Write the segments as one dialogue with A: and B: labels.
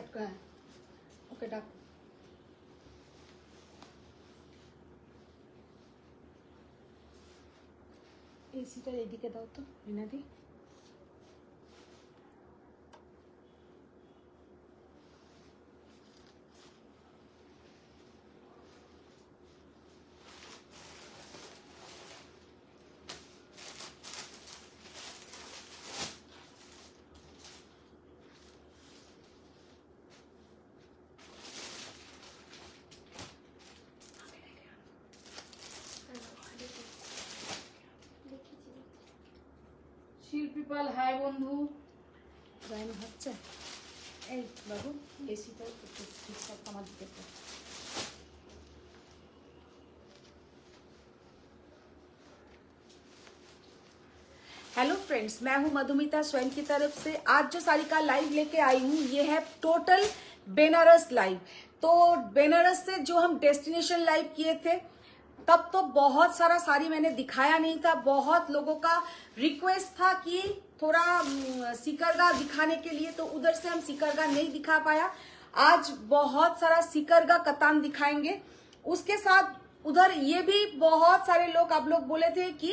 A: ওকে ডাক। এসিটা এইদিকে দাও তো রিনাদি।
B: শিল্পী পাল হাই বন্ধু।
A: গায়ে হচ্ছে এই বাবু এসিটা একটু ঠিকঠাক আমার দিকে। हेलो फ्रेंड्स, मैं हूं मधुमिता स्वयं की तरफ से। आज जो साड़ी का लाइव लेके आई हूं ये है टोटल बेनारस लाइव। तो बेनारस से जो हम डेस्टिनेशन लाइव किए थे तब तो बहुत सारा साड़ी मैंने दिखाया नहीं था। बहुत लोगों का रिक्वेस्ट था कि थोड़ा सिकरगा दिखाने के लिए, तो उधर से हम सिकरगा नहीं दिखा पाया। आज बहुत सारा सिकरगा कतान दिखाएंगे। उसके साथ उधर ये भी बहुत सारे लोग आप लोग बोले थे कि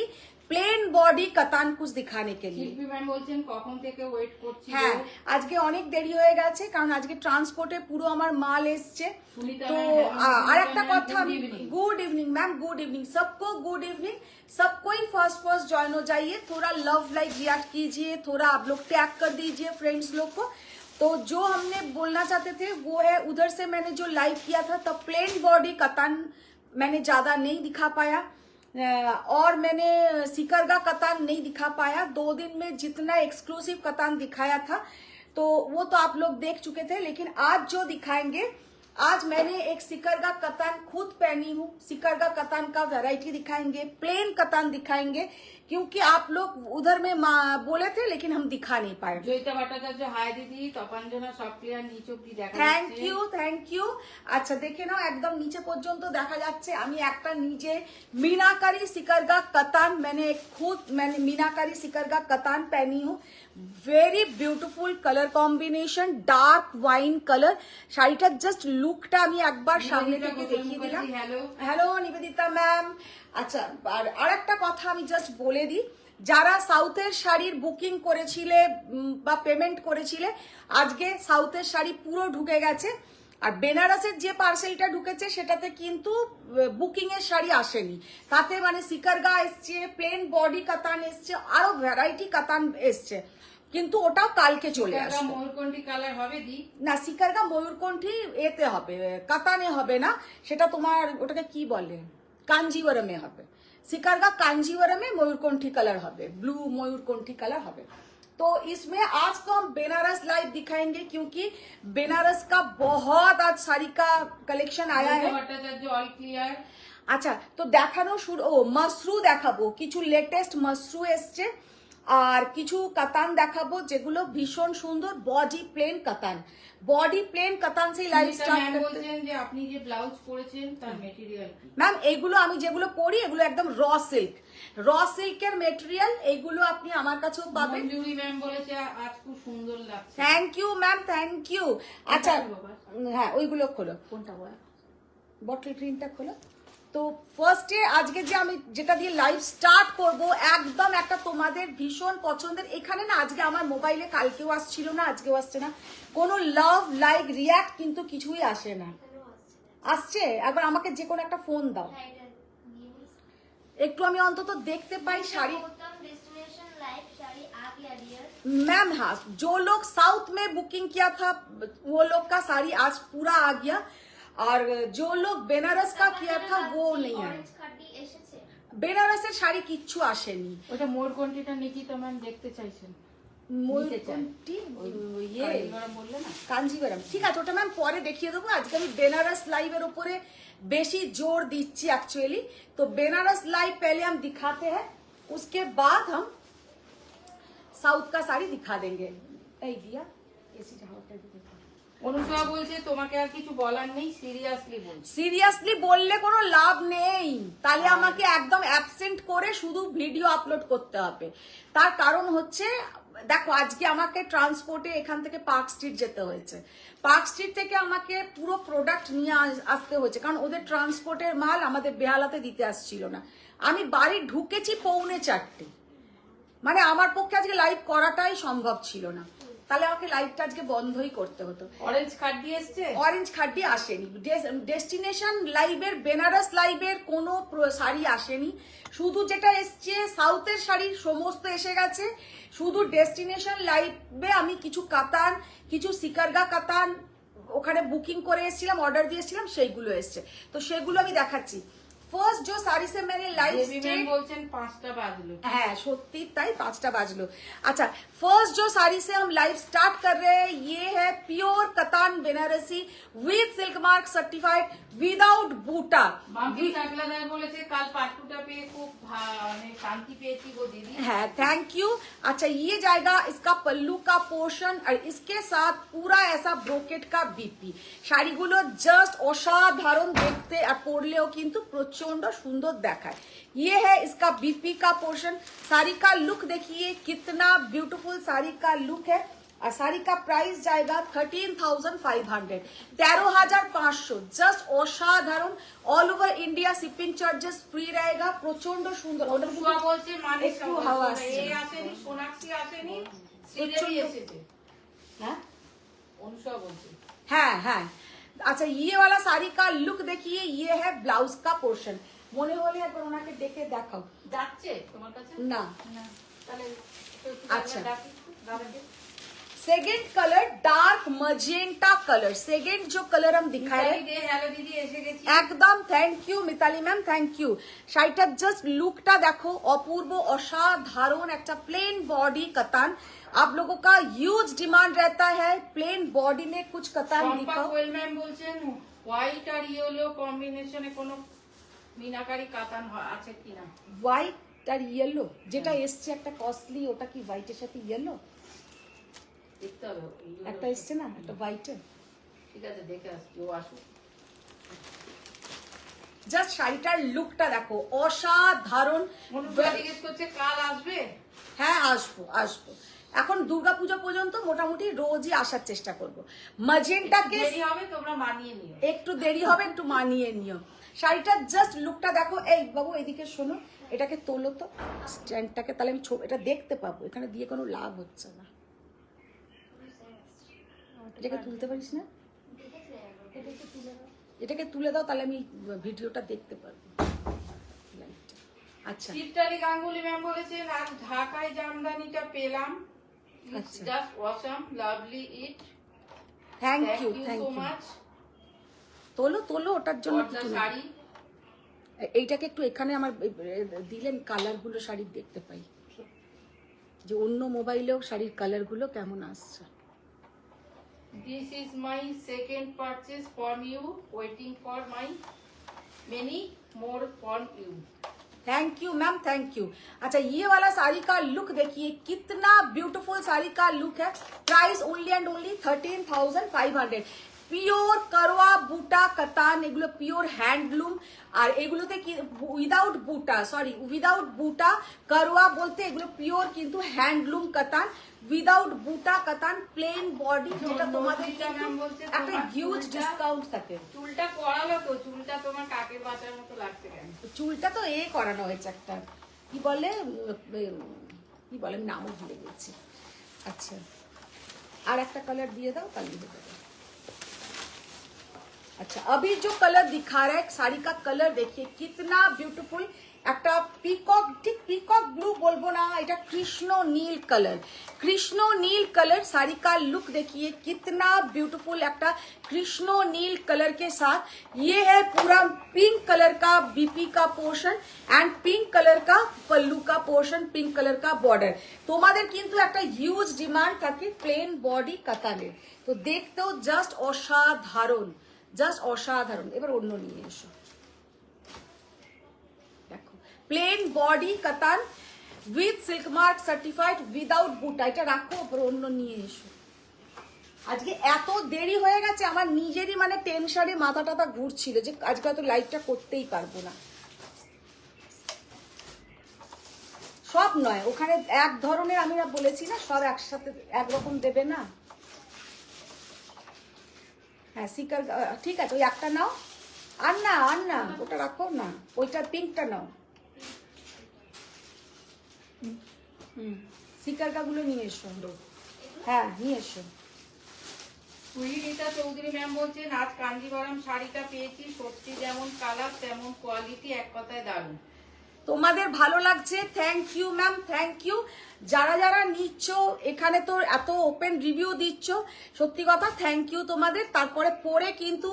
A: প্লেন বডি কাতান কুচ দিখানে কে লিয়ে।
B: শিল্পী ম্যাম বলছেন কখন থেকে ওয়েট করছি।
A: হ্যাঁ, আজকে অনেক দেরি হয়ে গেছে কারণ আজকে ট্রান্সপোর্টে পুরো আমার মাল এসছে। তো আর একটা কথা আমি good evening ma'am, good evening सबको, गुड इवनिंग सबको ही फर्स्ट ज्वाइन हो जाइए। थोड़ा लव लाइक रिएक्ट कीजिए, थोड़ा आप लोग टैग कर दीजिए फ्रेंड्स लोग को। तो जो हमने बोलना चाहते थे वो है, उधर से मैंने जो लाइव किया था तब प्लेन बॉडी कतान मैंने ज्यादा नहीं दिखा पाया और मैंने सिकरगा कतान नहीं दिखा पाया। 2 दिन में जितना एक्सक्लूसिव कतान दिखाया था तो वो तो आप लोग देख चुके थे। लेकिन आज जो दिखाएंगे, आज मैंने एक सिकरगा कतान खुद पहनी हूँ। सिकरगा कतान का वैरायटी दिखाएंगे, प्लेन कतान दिखाएंगे, क्योंकि आप लोग उधर में बोले थे लेकिन हम दिखा नहीं पाए।
B: জয়িতা ভট্টাচার্য হাই দিদি, তপাঞ্জনা সব ক্লিয়ার নিচে অবধি দেখা
A: থ্যাংক ইউ, থ্যাংক ইউ। আচ্ছা দেখে নাও, একদম নিচে পর্যন্ত দেখা যাচ্ছে। আমি একটা নিজে मीनाकारी सिकरगा कतान मैंने मीनाकारी सिकरगा कतान पहनी हूँ। Very beautiful colour combination, dark wine colour. শাড়িটার জাস্ট লুকটা আমি একবার সামনে থেকে দেখিয়ে দিলাম। Hello Nivedita ma'am. আচ্ছা, আর একটা কথা আমি জাস্ট বলে দিই, যারা সাউথের শাড়ির বুকিং করেছিলে বা পেমেন্ট করেছিলে, আজকে সাউথের শাড়ি পুরো ঢুকে গেছে। আর বেনারসের যে পার্সেলটা ঢুকেছে সেটাতে কিন্তু বুকিং এর শাড়ি আসেনি। তাতে মানে সিকরগা এসছে, প্লেন বডি কাতান এসছে, আরো ভ্যারাইটি কাতান এসছে, কিন্তু ওটাও কালকে চলে আসবে।
B: ময়ূরকণ্ঠী কালার হবে দি
A: না, সিকরগা ময়ূরকণ্ঠী এতে হবে, কাতানে হবে না। সেটা তোমার ওটাকে কি বলে, কাঞ্জিवरमे হবে। सिकरगा कांजीवरम में मयूरकंठी कलर হবে, ब्लू मयूरकंठी कलर হবে। तो इसमें आज तो हम बेनारस लाइव दिखाएंगे क्योंकि बेनारस का बहुत आज साड़ी का कलेक्शन आया है।
B: All clear.
A: আচ্ছা, তো দেখানো শুরু। মাশরু দেখাবো, কিছু লেটেস্ট মাশরু এসছে আর কিছু কাতান দেখাবো যেগুলো ভীষণ সুন্দর। বডি প্লেন কাতান, বডি প্লেন কাতান से লাইভ স্টার্ট করতে।
B: যে আপনি যে ব্লাউজ পরেছেন তার ম্যাটেরিয়াল কি?
A: ম্যাম এইগুলো আমি যেগুলো পরি এগুলো একদম র সিল্কের মেটেরিয়াল। এইগুলো আপনি আমার কাছেও পাবেন।
B: মঞ্জুরি ম্যাম বলেছে আজ খুব সুন্দর লাগছে।
A: Thank you ma'am, thank you. আচ্ছা হ্যাঁ, ওইগুলো খোলো। কোনটা বলো? বটল গ্রিনটা খোলো। তো ফার্স্টে আজকে যে আমি যেটা দিয়ে লাইভ স্টার্ট করব, একদম একটা তোমাদের ভীষণ পছন্দের। এখানে না আজকে আমার মোবাইলে কালকেও আসছিল না, আজকেও আসছে না, কোনো লাভ লাইক রিয়াক্ট কিন্তু কিছুই আসে না। আসছে একবার আমাকে যে কোনো একটা ফোন দাও, একটু আমি অন্তত দেখতে পাই শাড়ি। मैम हाँ, जो लोग साउथ में बुकिंग किया था वो लोग का साड़ी आज पूरा आ गया और जो लोग बेनारस का किया था वो नहीं आया। বেনারসের শাড়ি কিচ্ছু আসেনি।
B: ওটা ময়ূরকণ্ঠীটা নিকিতা ম্যাম দেখতে চাইছেন।
A: ময়ূরকণ্ঠী কাঞ্জিভারাম, ঠিক আছে, ওটা ম্যাম পরে দেখিয়ে দেবো। আজকে আমি বেনারস লাইভের উপরে বেশি জোর দিচ্ছি एक्चुअली। तो बेनारस लाइव पहले हम दिखाते हैं, उसके बाद हम साउथ का साड़ी दिखा देंगे। এই দিয়া এসি ঝাড়টা দিতে।
B: অনুষা বলছে তোমাকে আর কিছু বলার নেই, সিরিয়াসলি বল।
A: সিরিয়াসলি বললে কোনো লাভ নেই, তাহলে আমাকে একদম অ্যাবসেন্ট করে শুধু ভিডিও আপলোড করতে হবে। তার কারণ হচ্ছে দেখো আজকে আমাকে ট্রান্সপোর্টে এখান থেকে পার্ক স্ট্রিট যেতে হয়েছে, পার্ক স্ট্রিট থেকে আমাকে পুরো প্রোডাক্ট নিয়ে আসতে হয়েছে, কারণ ওদের ট্রান্সপোর্টের মাল আমাদের বেহালাতে দিতে আসছিল না। আমি বাড়ি ঢুকেছি 3:45, মানে আমার পক্ষে আজকে লাইভ করাটাই সম্ভব ছিল না, তাহলে আমাকে লাইভটা আজকে বন্ধই করতে হতো।
B: অরেঞ্জ খাড্ডি এসছে,
A: অরেঞ্জ খাড্ডি আসেনি, ডেস্টিনেশন লাইভের বেনারস লাইভের কোনো শাড়ি আসেনি, শুধু যেটা এসছে সাউথের শাড়ি সমস্ত এসে গেছে, শুধু ডেস্টিনেশন লাইভে আমি কিছু কাতান, কিছু সিকারগা কাতান ওখানে বুকিং করে এসেছিলাম, অর্ডার দিয়েছিলাম, সেইগুলো এসছে, তো সেগুলো আমি দেখাচ্ছি। फर्स्ट जो साड़ी से मैंने लाइव
B: স্টেট বলছেন 5টা বাজলো,
A: है সত্যি তাই 5টা বাজলো। अच्छा, फर्स्ट जो साड़ी से हम लाइव स्टार्ट कर रहे हैं ये है pure katan Banarasi with silk mark certified without buta.
B: Mampi Chakladar বলেছে কাল পাট্টুটা পেয়ে খুব মানে শান্তি পেয়েছি গো দিদি।
A: है, थैंक यू। अच्छा, ये जाएगा इसका पल्लू का पोर्शन और इसके साथ पूरा ऐसा ब्रोकेट का बीपी। শাড়িগুলো জাস্ট অসাধারণ দেখতে আর পরলেও কিন্তু প্রচন্ড সুন্দর দেখায়। ये है इसका बीपी का पोर्शन। साड़ी का लुक देखिए कितना ब्यूटीफुल साड़ी का लुक है और साड़ी का प्राइस जाएगा 13,500, 13,500, जस्ट অসাধারণ। All over India shipping charges free रहेगा, প্রচন্ড সুন্দর।
B: অনুষ্কা বলছে মানে
A: একটু হাওয়া আসছে।
B: এই আসেনি, সোনাক্ষী আসেনি, শ্রীদেবী এসেছে।
A: হ্যাঁ
B: অনুষ্কা বলছে
A: हाँ हाँ। अच्छा, ये वाला साड़ी का लुक देखिए, ये है ब्लाउज का पोर्शन। মনে হলে একবার ওনাকে ডেকে দেখাও।
B: যাচ্ছে তোমার কাছে
A: না,
B: না, তাহলে
A: আচ্ছা।
B: ডাকি দাঁড়াবে।
A: Second colour dark magenta colour, second जो कलर हम दिखा रहे हैं
B: হ্যালো দিদি এসে গেছি
A: একদম। Thank you Mitali ma'am, thank you. শাড়িটার জাস্ট লুকটা দেখো, অপূর্ব অসাধারণ একটা প্লেন বডি कतान। आप लोगों का ह्यूज डिमांड रहता है प्लेन बॉडी में कुछ कतान
B: শম্পা
A: दिखाओ।
B: কোয়েল ম্যাম বলছেন হোয়াইট আর ইয়েলো কম্বিনেশনে কোনো মিনাকারি কাতান আছে কিনা।
A: হোয়াইট আর ইয়েলো যেটা এসছে একটা কস্টলি, ওটা কি হোয়াইটের সাথে ইয়েলো
B: দেখতে হবে yellow
A: একটা এসছে না, একটা হোয়াইটের।
B: ঠিক আছে দেখে আসছি, ও আসুক।
A: জাস্ট শাড়িটার লুকটা দেখো অসাধারণ।
B: মনুষ্কা জিজ্ঞেস করছে কাল আসবে।
A: হ্যাঁ আসবো আসবো, এখন দুর্গাপূজা পর্যন্ত মোটামুটি রোজই আসার চেষ্টা করব। ম্যাজেন্টাকে
B: দেরি হবে, তোমরা মানিয়ে নিও।
A: একটু দেরি হবে, একটু মানিয়ে নিও। শাড়িটার জাস্ট লুকটা দেখো। এই বাবু এদিকে শোনো, এটাকে তোলো তো স্ট্যান্ডটাকে, তাহলে আমি এটা দেখতে পাবো, এখানে দিয়ে কোনো লাভ হচ্ছে না। এটাকে তুলতে পারিস না, এটাকে তুলে দাও, তাহলে আমি ভিডিওটা দেখতে পারবো। আচ্ছা
B: চিত্রালী গাঙ্গুলি ম্যাম বলেছেন আজ ঢাকায় জামদানিটা পেলাম,
A: আচ্ছা।
B: Just awesome, lovely it,
A: thank
B: thank
A: you,
B: you
A: thank
B: so
A: you.
B: Much.
A: তোলো তোলো, ওটার জন্য
B: পর্দা
A: কিছু না।
B: শাড়ি
A: এইটাকে একটু এখানে আমার দিলেন, কালারগুলো শাড়ির দেখতে পাই, যে অন্য মোবাইলেও শাড়ির কালারগুলো কেমন আসছে।
B: This is my second purchase from you, waiting for my many more from you.
A: Thank you ma'am, thank you. अच्छा, ये वाला साड़ी का लुक देखिए कितना ब्यूटीफुल साड़ी का लुक है। Price only and only 13,500। Pure korwa buta katan, এগুলো পিওর হ্যান্ডলুম। আর এগুলোতে কি উইদাউট বুটা, সরি উইদাউট বুটা করোয়া বলতে এগুলো পিওর কিন্তু হ্যান্ডলুম কাতান, উইদাউট বুটা কাতান, প্লেন বডি, যেটা তোমাদের একটা হিউজ ডিসকাউন্ট থাকে।
B: চুলটা করালো তো, চুলটা তোমার কাকের বাচ্চার মতো লাগছে কেন?
A: চুলটা তো করানো হয়েছে একটা, কি বলে কি বলে, আমি নামও ভুলে গেছি। আচ্ছা, আর একটা কালার দিয়ে দাও, তাহলে হয়ে যাবে। अच्छा, अभी जो कलर दिखा रहा है साड़ी का कलर देखिए कितना ब्यूटीफुल, একটা পিকক, ঠিক পিকক ব্লু বলবো না, এটা কৃষ্ণ নীল কালার, কৃষ্ণ নীল कलर। साड़ी का लुक देखिए कितना ब्यूटीफुल, একটা কৃষ্ণ নীল कलर के साथ ये है पूरा पिंक कलर का बीपी का पोर्शन एंड पिंक कलर का पल्लू का पोर्शन, पिंक कलर का बॉर्डर। তোমাদের কিন্তু একটা হিউজ ডিমান্ড থাকে প্লেন বডি কাতানের, তো দেখতেও জাস্ট অসাধারণ, জাস্ট অসাধারণ। এবার অন্য নিয়ে এসো, দেখো প্লেন বডি কাতান with silk mark certified without বুটা, এটা রাখো, ওপর অন্য নিয়ে এসো। আজকে এত দেরি হয়ে গেছে, আমার নিজেরই মানে টেনশনে মাথা টাথা ঘুরছিল যে আজকে হয়তো লাইভটা করতেই পারবো না। সব নয়, ওখানে এক ধরনের আমি না বলেছি না, সব একসাথে একরকম দেবে না। হ্যাঁ সিকার, ঠিক আছে ওই একটা নাও। আর না ওটা রাখো না, ওইটা পিঙ্কটা নাও। সিকারকা গুলো নিয়ে এসো। হ্যাঁ নিয়ে এসো।
B: সুইরিতা চৌধুরী ম্যাম বলছেন আজ কাঞ্জিভারাম শাড়িটা পেয়েছি, সত্যি যেমন কালার তেমন কোয়ালিটি, এক কথায় দারুণ।
A: তোমাদের ভালো লাগছে, thank you ma'am, thank you. যারা যারা নিচ্ছ এখানে তো এত ওপেন রিভিউ দিচ্ছ, সত্যি কথা থ্যাংক ইউ তোমাদের। তারপরে পরে কিন্তু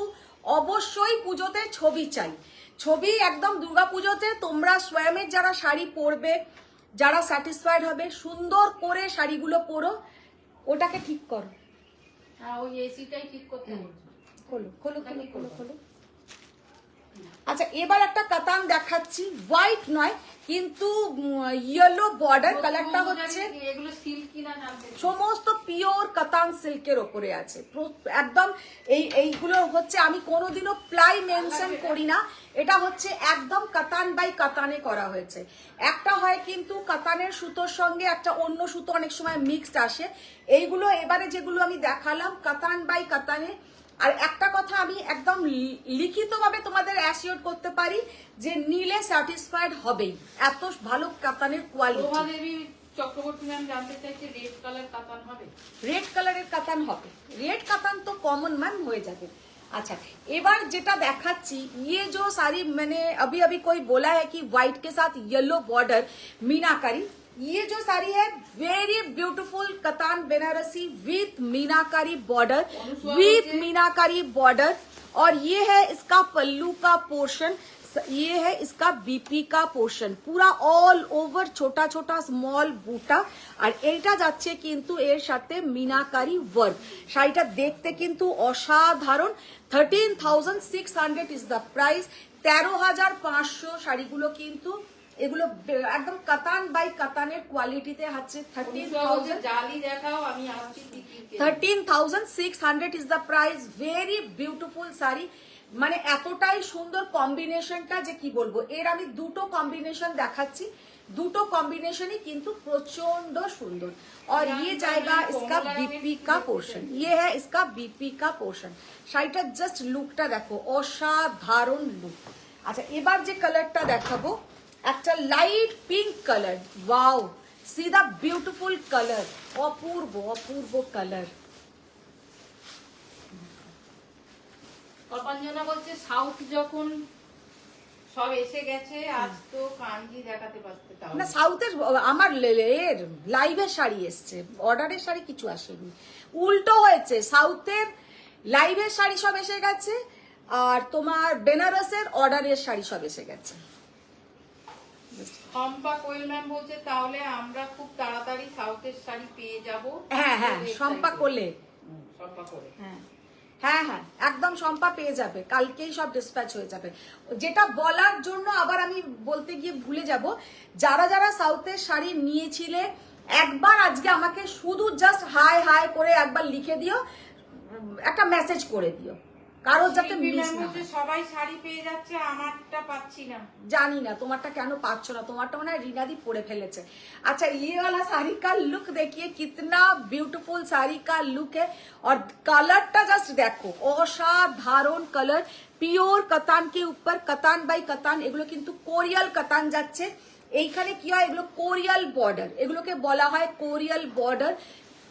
A: অবশ্যই পুজোতে ছবি চাই, ছবি একদম দুর্গা পুজোতে তোমরা স্বয়মের যারা শাড়ি পরবে, যারা স্যাটিসফাইড হবে, সুন্দর করে শাড়িগুলো পরো, ওটাকে ঠিক করো।
B: হ্যাঁ ওই এসিটাই ঠিক করতে বলছি।
A: খোলো খোলো খোলো খোলো খোলো। আচ্ছা এবার একটা কাতান দেখাচ্ছি, হোয়াইট নয় কিন্তু ইয়েলো বর্ডার, কালারটা হচ্ছে
B: এগুলো সিল্কি না জানতে।
A: সমস্ত পিওর কাতান সিল্কের ওপরে আছে একদম। এইগুলো হচ্ছে আমি কোনোদিনও প্লাই মেনশন করি না, এটা হচ্ছে একদম কাতান বাই কাতানে করা হয়েছে। একটা হয় কিন্তু কাতানের সুতোর সঙ্গে একটা অন্য সুতো অনেক সময় মিক্সড আসে, এইগুলো এবারে যেগুলো আমি দেখালাম কাতান বাই কাতানে। আর একটা কথা আমি একদম লিখিতভাবে তোমাদের অ্যাসিওর করতে পারি যে নিলে স্যাটিসফাইড হবেই, এত ভালো কাতানের কোয়ালিটি।
B: প্রভাদেবী চক্রবর্তী ম্যাম জানতে চাইছে রেড কালার কাতান হবে?
A: রেড কালারের কাতান হবে, রেড কাতান তো কমন ম্যাম হয়ে যাবে। अच्छा एबार जेटा देखाচ্ছি ये जो साड़ी मैंने अभी अभी कोई बोला है कि व्हाइट के साथ येलो बॉर्डर मीनाकारी, ये जो साड़ी है very beautiful katan Banarasi with meenakari border और ये है इसका पल्लू का पोर्शन, ये है इसका बीपी का पोर्शन, पूरा ऑल ओवर छोटा छोटा स्मॉल बूटा और এইটা যাচ্ছে কিন্তু এর সাথে মিনাকারি ওয়ার্ক। শাড়িটা দেখতে কিন্তু অসাধারণ। 13,600 ইজ দ্য প্রাইস। 13,500 শাড়িগুলো কিন্তু এগুলো একদম কাতান বাই কাতানের কোয়ালিটিতে আছে। 13,600 is the price. Very beautiful sari, মানে এতটাই সুন্দর কম্বিনেশনটা যে কি বলবো। এর আমি দুটো কম্বিনেশন দেখাচ্ছি, দুটো কম্বিनेशनই কিন্তু প্রচন্ড সুন্দর। और ये जाएगा इसका बीपी का पोर्शन, ये है इसका बीपी का पोर्शन। শাড়িটা জাস্ট লুকটা দেখো, অসাধারণ লুক। আচ্ছা এবার যে কালারটা দেখাবো একটা light pink colour, wow see the beautiful colour, অপূর্ব অপূর্ব কালার।
B: কল্পনা বলছে সাউথ যখন সব এসে গেছে আজ তো কাঞ্জি দেখাতে পারতে।
A: না সাউথের আমার এর লাইভের শাড়ি এসছে, অর্ডারের শাড়ি কিছু আসেনি, উল্টো হয়েছে। সাউথের লাইভের শাড়ি সব এসে গেছে আর তোমার বেনারসের অর্ডারের শাড়ি সব এসে গেছে।
B: সম্পা কোয়েল ম্যাম বলছে তাহলে আমরা খুব তাড়াতাড়ি সাউথের শাড়ি পেয়ে যাব।
A: হ্যাঁ হ্যাঁ সম্পা কোলে,
B: সম্পা কোলে,
A: হ্যাঁ হ্যাঁ হ্যাঁ একদম সম্পা পেয়ে যাবে, কালকেই সব ডিসপ্যাচ হয়ে যাবে। যেটা বলার জন্য আবার আমি বলতে গিয়ে ভুলে যাব, যারা যারা সাউথের শাড়ি নিয়েছিলে একবার আজকে আমাকে শুধু জাস্ট হাই হাই করে একবার লিখে দিও, একটা মেসেজ করে দিও, কারোর যাতে মিস না হয়।
B: সবাই শাড়ি পেয়ে যাচ্ছে, আমারটা পাচ্ছি না।
A: জানি না তোমারটা কেন পাচ্ছ না, তোমারটা মনে হয় রিনাদি পরে ফেলেছে। अच्छा ये वाला साड़ी का लुक देखिए कितना ब्यूटीफुल साड़ी का लुक है और कलरটা জাস্ট দেখো, অসাধারণ কালার। পিওর কাতান के ऊपर কাতান বাই কাতান, এগুলো কিন্তু কোরিয়াল কাতান যাচ্ছে। এইখানে কি হয় এগুলো কোরিয়াল বর্ডার, এগুলোকে বলা হয় কোরিয়াল বর্ডার,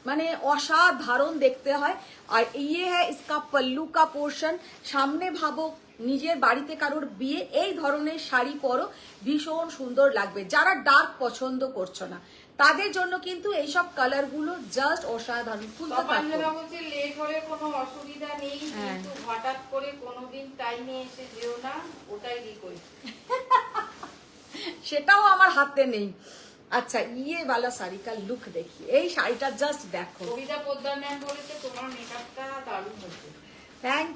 A: মানে অসাধারণ দেখতে হয়। আর ইয়ে হ্যাঁ ইসকা পল্লু কা পোর্শন। সামনে ভাবো নিজের বাড়িতে কারোর বিয়ে, এই ধরনের শাড়ি পরো, ভীষণ সুন্দর লাগবে। যারা ডার্ক পছন্দ করছো না তাদের জন্য কিন্তু এইসব কালার গুলো জাস্ট অসাধারণ।
B: বলছে লেট হলে কোনো অসুবিধা নেই, কিন্তু হঠাৎ করে কোনোদিন টাইমে এসে যেও না, ওটাই রিকোয়েস্ট।
A: সেটাও আমার হাতে নেই। আচ্ছা ইয়ে वाला শাড়ি কা লুক देखिए, এই শাড়িটা জাস্ট দেখো।
B: কবিতা পোদ্দার ম্যাম বলেছে তোমার মেকআপটা দারুণ হয়েছে।
A: Thank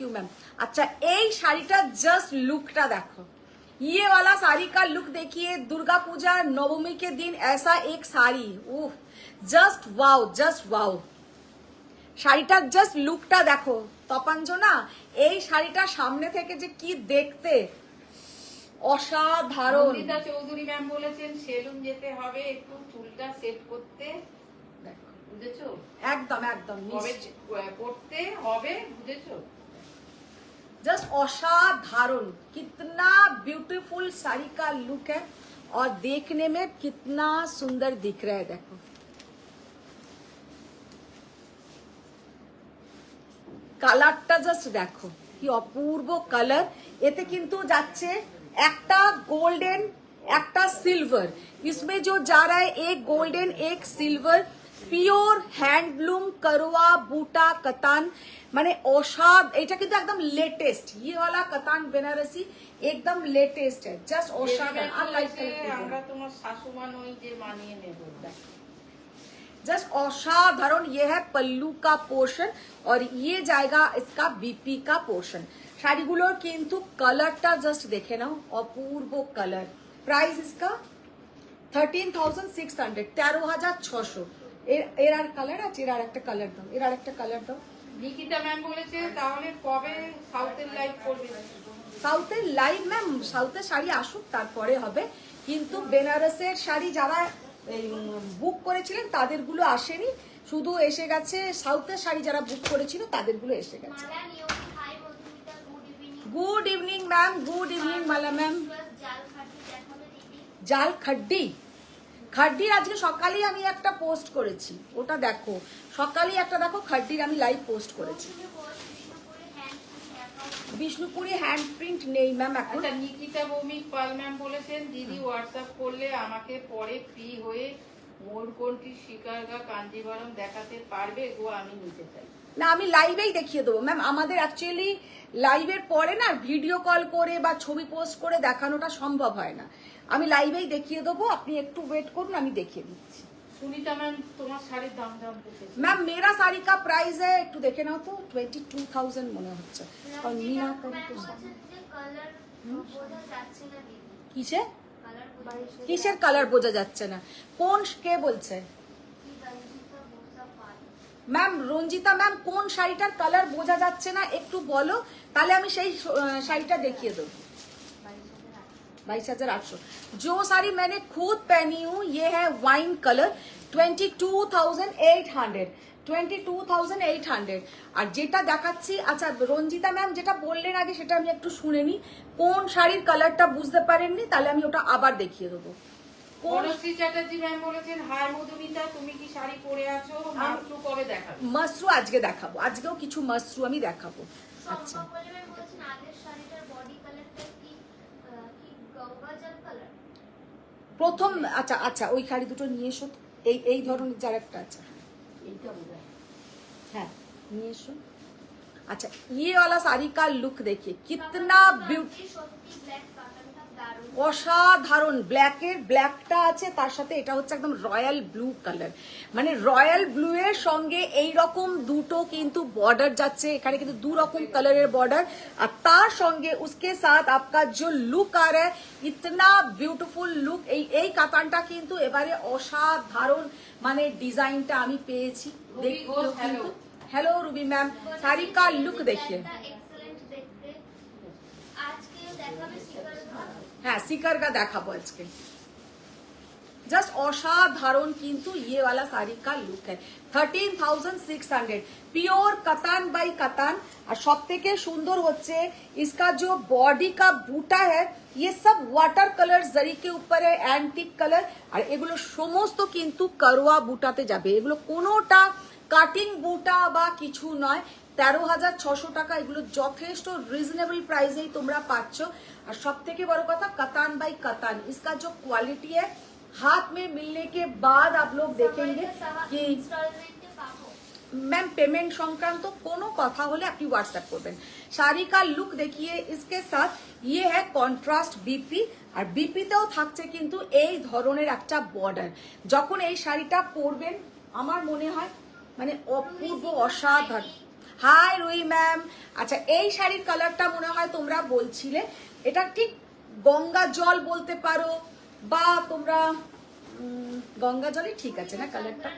A: you ma'am. अच्छा এই শাড়িটা জাস্ট লুকটা দেখো, ये वाला साड़ी का लुक देखिए। दुर्गा पूजा नवमी के दिन ऐसा एक साड़ी, उफ जस्ट वाओ, जस्ट वाओ। শাড়িটার জাস্ট লুকটা দেখো তপাঞ্জনা, এই শাড়িটা সামনে থেকে যে কি দেখতে, অসাধারণ।
B: অমৃতা চৌধুরী ম্যাম বলেছেন সেলুন যেতে হবে একটু চুলটা সেট করতে,
A: দেখো,
B: বুঝেছো?
A: একদম একদম
B: কবে করতে হবে, বুঝেছো?
A: जस्ट असाधारण, कितना ब्यूटीफुल साड़ी का लुक है और देखने में कितना सुंदर दिख रहा है। देखो কালারটা জাস্ট দেখো কি অপূর্ব কালার। এতে কিন্তু যাচ্ছে একটা গোল্ডেন একটা সিলভার, इसमें जो जा रहा है एक गोल्डन एक सिल्वर, পিওর হ্যান্ডলুম করোয়া বুটা কতান, মানে অসাধ। এটা কিন্তু একদম লেটেস্ট, ये वाला कतान बनारसी एकदम लेटेस्ट है, जस्ट অসাধারণ। আর লাইট
B: আমরা তোমার শাশুমা নই যে মানিয়ে নেব।
A: जस्ट असाधारण। ये है पल्लू का पोर्शन और ये जाएगा इसका बीपी का पोर्शन। শাড়িগুলোর কিন্তু কালারটা জাস্ট দেখে নাও, অপূর্ব কালার। প্রাইস इसका 13,600, 13,600। এর আর কালার আছে? এর আর একটা কালার দাও, এর আর একটা কালার দাও।
B: নিকিতা ম্যাম বলেছে তাহলে কবে সাউথের লাইভ করবে?
A: সাউথের লাইভ ম্যাম, সাউথের শাড়ি আসুক তারপরে হবে, কিন্তু বেনারসের শাড়ি যারা বুক করেছিলেন তাদেরগুলো আসেনি, শুধু এসে গেছে সাউথের শাড়ি যারা বুক করেছিল তাদেরগুলো এসে গেছে। Good evening ma'am, good evening Mala ma'am. জাল খাড্ডি, খাড্ডির আজকে সকালেই আমি একটা পোস্ট করেছি, ওটা দেখো সকালেই একটা দেখো খাড্ডির আমি লাইভ পোস্ট করেছি। বিষ্ণুপুরি হ্যান্ড প্রিন্ট নেই ম্যাম এখন।
B: আচ্ছা, নিকিতা ভৌমিক পাল ম্যাম বলেছেন দিদি হোয়াটসঅ্যাপ করলে আমাকে পরে ফ্রি হয়ে মোরকন্টি শিকারগা কাঞ্জিভারম দেখাতে পারবে গো, আমি নিতে চাই।
A: না, আমি লাইভেই দেখিয়ে দেবো ম্যাম। আমাদের অ্যাকচুয়ালি লাইভের পরে না ভিডিও কল করে বা ছবি পোস্ট করে দেখানোটা সম্ভব হয় না, আমি লাইভেই দেখিয়ে দেবো, আপনি একটু ওয়েট করুন, আমি দেখিয়ে দিচ্ছি।
B: সুনিতা ম্যাম তোমার শাড়ির দাম জানতে চাইছি।
A: मैम मेरा साड़ी का प्राइस है, একটু দেখে নাও তো, 22,000 মনে হচ্ছে। আর মিনা কিসে কিসের কালার বোঝা যাচ্ছে না? কোন কে বলছে ম্যাম? রঞ্জিতা ম্যাম, কোন শাড়িটার কালার বোঝা যাচ্ছে না একটু বলো, তাহলে আমি সেই শাড়িটা দেখিয়ে দেবো। 22,800। जो साड़ी मैंने खुद पहनी हूँ ये है वाइन कलर, 22,800, 22,800। আর যেটা দেখাচ্ছি, আচ্ছা রঞ্জিতা ম্যাম যেটা বললেন আগে সেটা আমি একটু শুনে নি, কোন শাড়ির কালারটা বুঝতে পারেননি, তাহলে আমি ওটা আবার দেখিয়ে দেবো।
B: বনশ্রী চ্যাটার্জি ম্যাম বলেছেন হাই মধুমিতা তুমি কি শাড়ি পরে আছো, মাশরু কবে দেখাবে?
A: মাশরু আজকে দেখাবো, আজকেও কিছু মাশরু আমি দেখাবো। আচ্ছা প্রথম, আচ্ছা আচ্ছা ওই শাড়ি দুটো নিয়ে এসো তো, এই ধরনের যার একটা আছে,
B: এইটা বোঝা
A: হ্যাঁ নিয়ে এসো। अच्छा ये वाला साड़ी का लुक देखिए कितना ब्यूटी, অসাধারণ। ব্ল্যাকের ব্ল্যাকটা আছে, তার সাথে এটা হচ্ছে একদম রয়্যাল ব্লু কালার, মানে রয়্যাল ব্লু এর সঙ্গে এই রকম দুটো কিন্তু বর্ডার যাচ্ছে, এখানে কিন্তু দু রকম কালারের বর্ডার, আর তার সঙ্গে उसके साथ आपका जो लुक आ रहा है इतना ब्यूटीफुल लुक। এই কাতানটা কিন্তু এবারে অসাধারণ, মানে ডিজাইনটা আমি পেয়েছি দেখো কিন্তু। हेलो रूबी मैम, साड़ी का लुक देखिए, हाँ सिकर का দেখাবো আজকে। জাস্ট অসাধারণ কিন্তু ये वाला साड़ी का लुक है, 13,600 प्योर कतान बाई कतान। और सब থেকে সুন্দর হচ্ছে इसका जो बॉडी का बूटा है ये सब वाटर कलर जरी के ऊपर है, एंटिक कलर। আর এগুলো সমস্ত কিন্তু করোয়া বুটাতে যাবে, এগুলো কোনোটা কাটিং বুটা বা কিছু নয়। 13,600 টাকা, এগুলো যথেষ্ট রিজনেবল প্রাইসেই তোমরা পাচ্ছ। আর সব থেকে বড় কথা कतान बाई कतान, इसका जो क्वालिटी है हाथ में मिलने के बाद आप लोग देखेंगे कि मैम पेमेंट সংক্রান্ত কোনো কথা হলে আপনি হোয়াটসঅ্যাপ করবেন। শাড়ি का लुक देखिए, इसके साथ ये है কন্ট্রাস্ট বিপি, আর বিপিতেও থাকছে কিন্তু এই ধরনের একটা বর্ডার। যখন এই শাড়িটা পরবেন আমার মনে হয় মানে অপূর্ব অসাধারণ। হাই রুই ম্যাম, আচ্ছা এই শাড়ির কালারটা মনে হয় তোমরা বলছিলে, এটা ঠিক গঙ্গা জল বলতে পারো, বা তোমরা গঙ্গা জলই ঠিক আছে না কালারটা?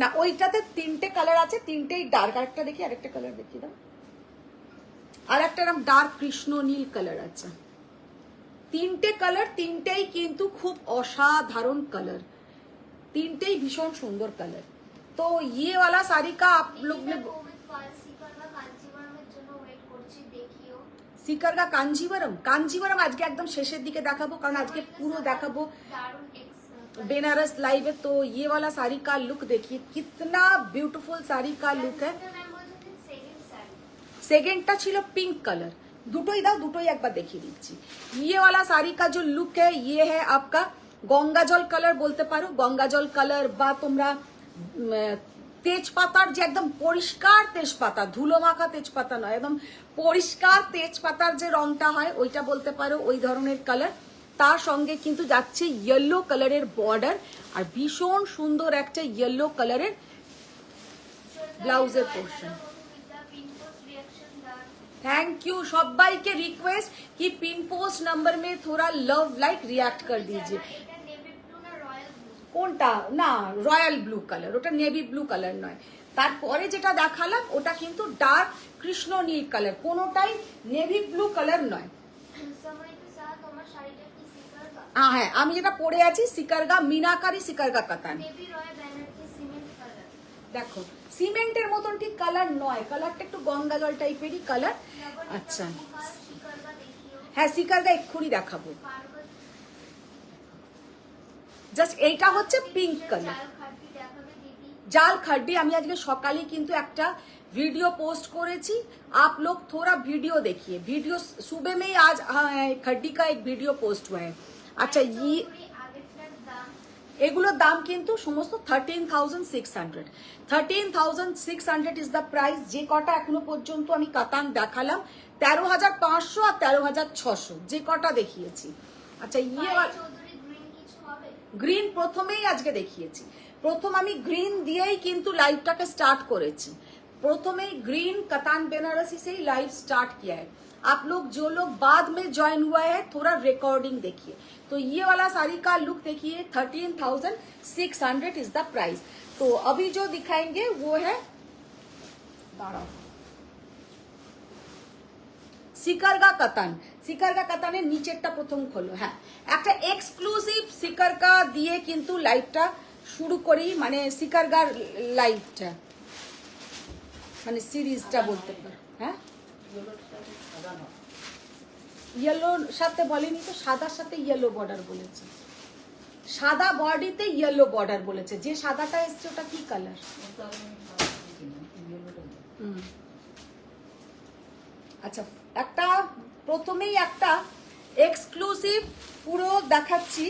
A: না ওইটাতে তিনটে কালার আছে, তিনটেই ডার্ক। আরেকটা দেখি, আরেকটা কালার দেখিয়ে দাও। আর একটা নাম ডার্ক কৃষ্ণ নীল কালার আছে। তিনটে কালার, তিনটেই কিন্তু খুব অসাধারণ কালার, তিনটেই ভীষণ সুন্দর কালার। तो ये वाला साड़ी का आप लोग ने সিকারগা কাঞ্জিভারম, কাঞ্জিভারম আজকে একদম শেষের দিকে দেখাবো, কারণ আজকে পুরো দেখাবো बेनारस लाइव है। तो ये वाला साड़ी का लुक देखिए, कितना ब्यूटीफुल साड़ी का लुक है। सेकेंडটা ছিল पिंक कलर, দুটোই দাও, দুটোই একবার দেখিয়ে দিচ্ছি। ये वाला साड़ी का जो लुक है ये है आपका গঙ্গা জল কালার বলতে পারো, গঙ্গা জল কালার, বা তোমরা তেজপাতার যে একদম পরিষ্কার তেজপাতা, ধুলো মাখা তেজপাতা নয়, একদম পরিষ্কার তেজপাতার যে রংটা হয় ওইটা বলতে পারো, ওই ধরনের কালার। তার সঙ্গে কিন্তু যাচ্ছে ইয়েলো কালারের বর্ডার, আর ভীষণ সুন্দর একটা ইয়েলো কালারের ব্লাউজের পোর্শন। थैंक यू, সবাইকে রিকোয়েস্ট कि पिन पोस्ट नंबर में थोड़ा लव लाइक रिएक्ट कर दीजिए। কোনটা? না রয়্যাল ব্লু কালার, ওটা নেভি ব্লু কালার নয়। তারপরে যেটা দেখালাম ওটা কিন্তু ডার্ক কৃষ্ণ নীল কালার, কোনোটাই নেভি ব্লু কালার নয়। হ্যাঁ, আমি যেটা পরে আছি সিকারগা মিনাকারি সিকারগা কাতান। দেখো সিমেন্টের মতন ঠিক কালার নয়, কালারটা একটু গঙ্গা জল টাইপেরই কালার। আচ্ছা হ্যাঁ, সিকারগা এক্ষুনি দেখাবো। জাস্ট এইটা হচ্ছে পিঙ্ক কালার, জাল খাড্ডি। আমি আজকে সকালে কিন্তু একটা वीडियो पोस्ट করেছি, आप लोग थोड़ा वीडियो देखिए, वीडियो सुबह में ही आज खड्डी का एक वीडियो पोस्ट हुआ है। আচ্ছা এগুলোর দাম কিন্তু সমস্ত 13,600, 13,600 ইজ দ্য প্রাইস। যে কটা এখনো পর্যন্ত আমি কাতান দেখালাম 13,500 আর 13,600 যে কটা দেখিয়েছি। আচ্ছা গ্রিন প্রথমেই আজকে দেখিয়েছি, প্রথম আমি গ্রিন দিয়েই কিন্তু লাইভটাকে স্টার্ট করেছি, প্রথমেই ग्रीन कतान बेनारसी से ही लाइव स्टार्ट किया है। आप लोग जो लोग बाद में ज्वाइन हुआ है थोड़ा रिकॉर्डिंग देखिए। तो ये वाला साड़ी का लुक देखिए, 13,600 इज द प्राइस। तो अभी जो दिखाएंगे वो है সিকারগা কাতান। সিকারগা কাতানের নিচেরটা প্রথম খোলো। হ্যাঁ, একটা এক্সক্লুসিভ সিকারগা দিয়ে কিন্তু লাইভটা শুরু করি, মানে সিকারগার লাইভটা, মানে সিরিজটা বলতে পারো। হ্যাঁ, ইয়েলোর সাথে বলেনি তো, সাদার সাথে ইয়েলো বর্ডার বলেছে, সাদা বডিতে ইয়েলো বর্ডার বলেছে। যে সাদাটা এসছে ওটা কি কালার? আচ্ছা, একটা প্রথমেই একটা এক্সক্লুসিভ পুরো দেখাচ্ছি।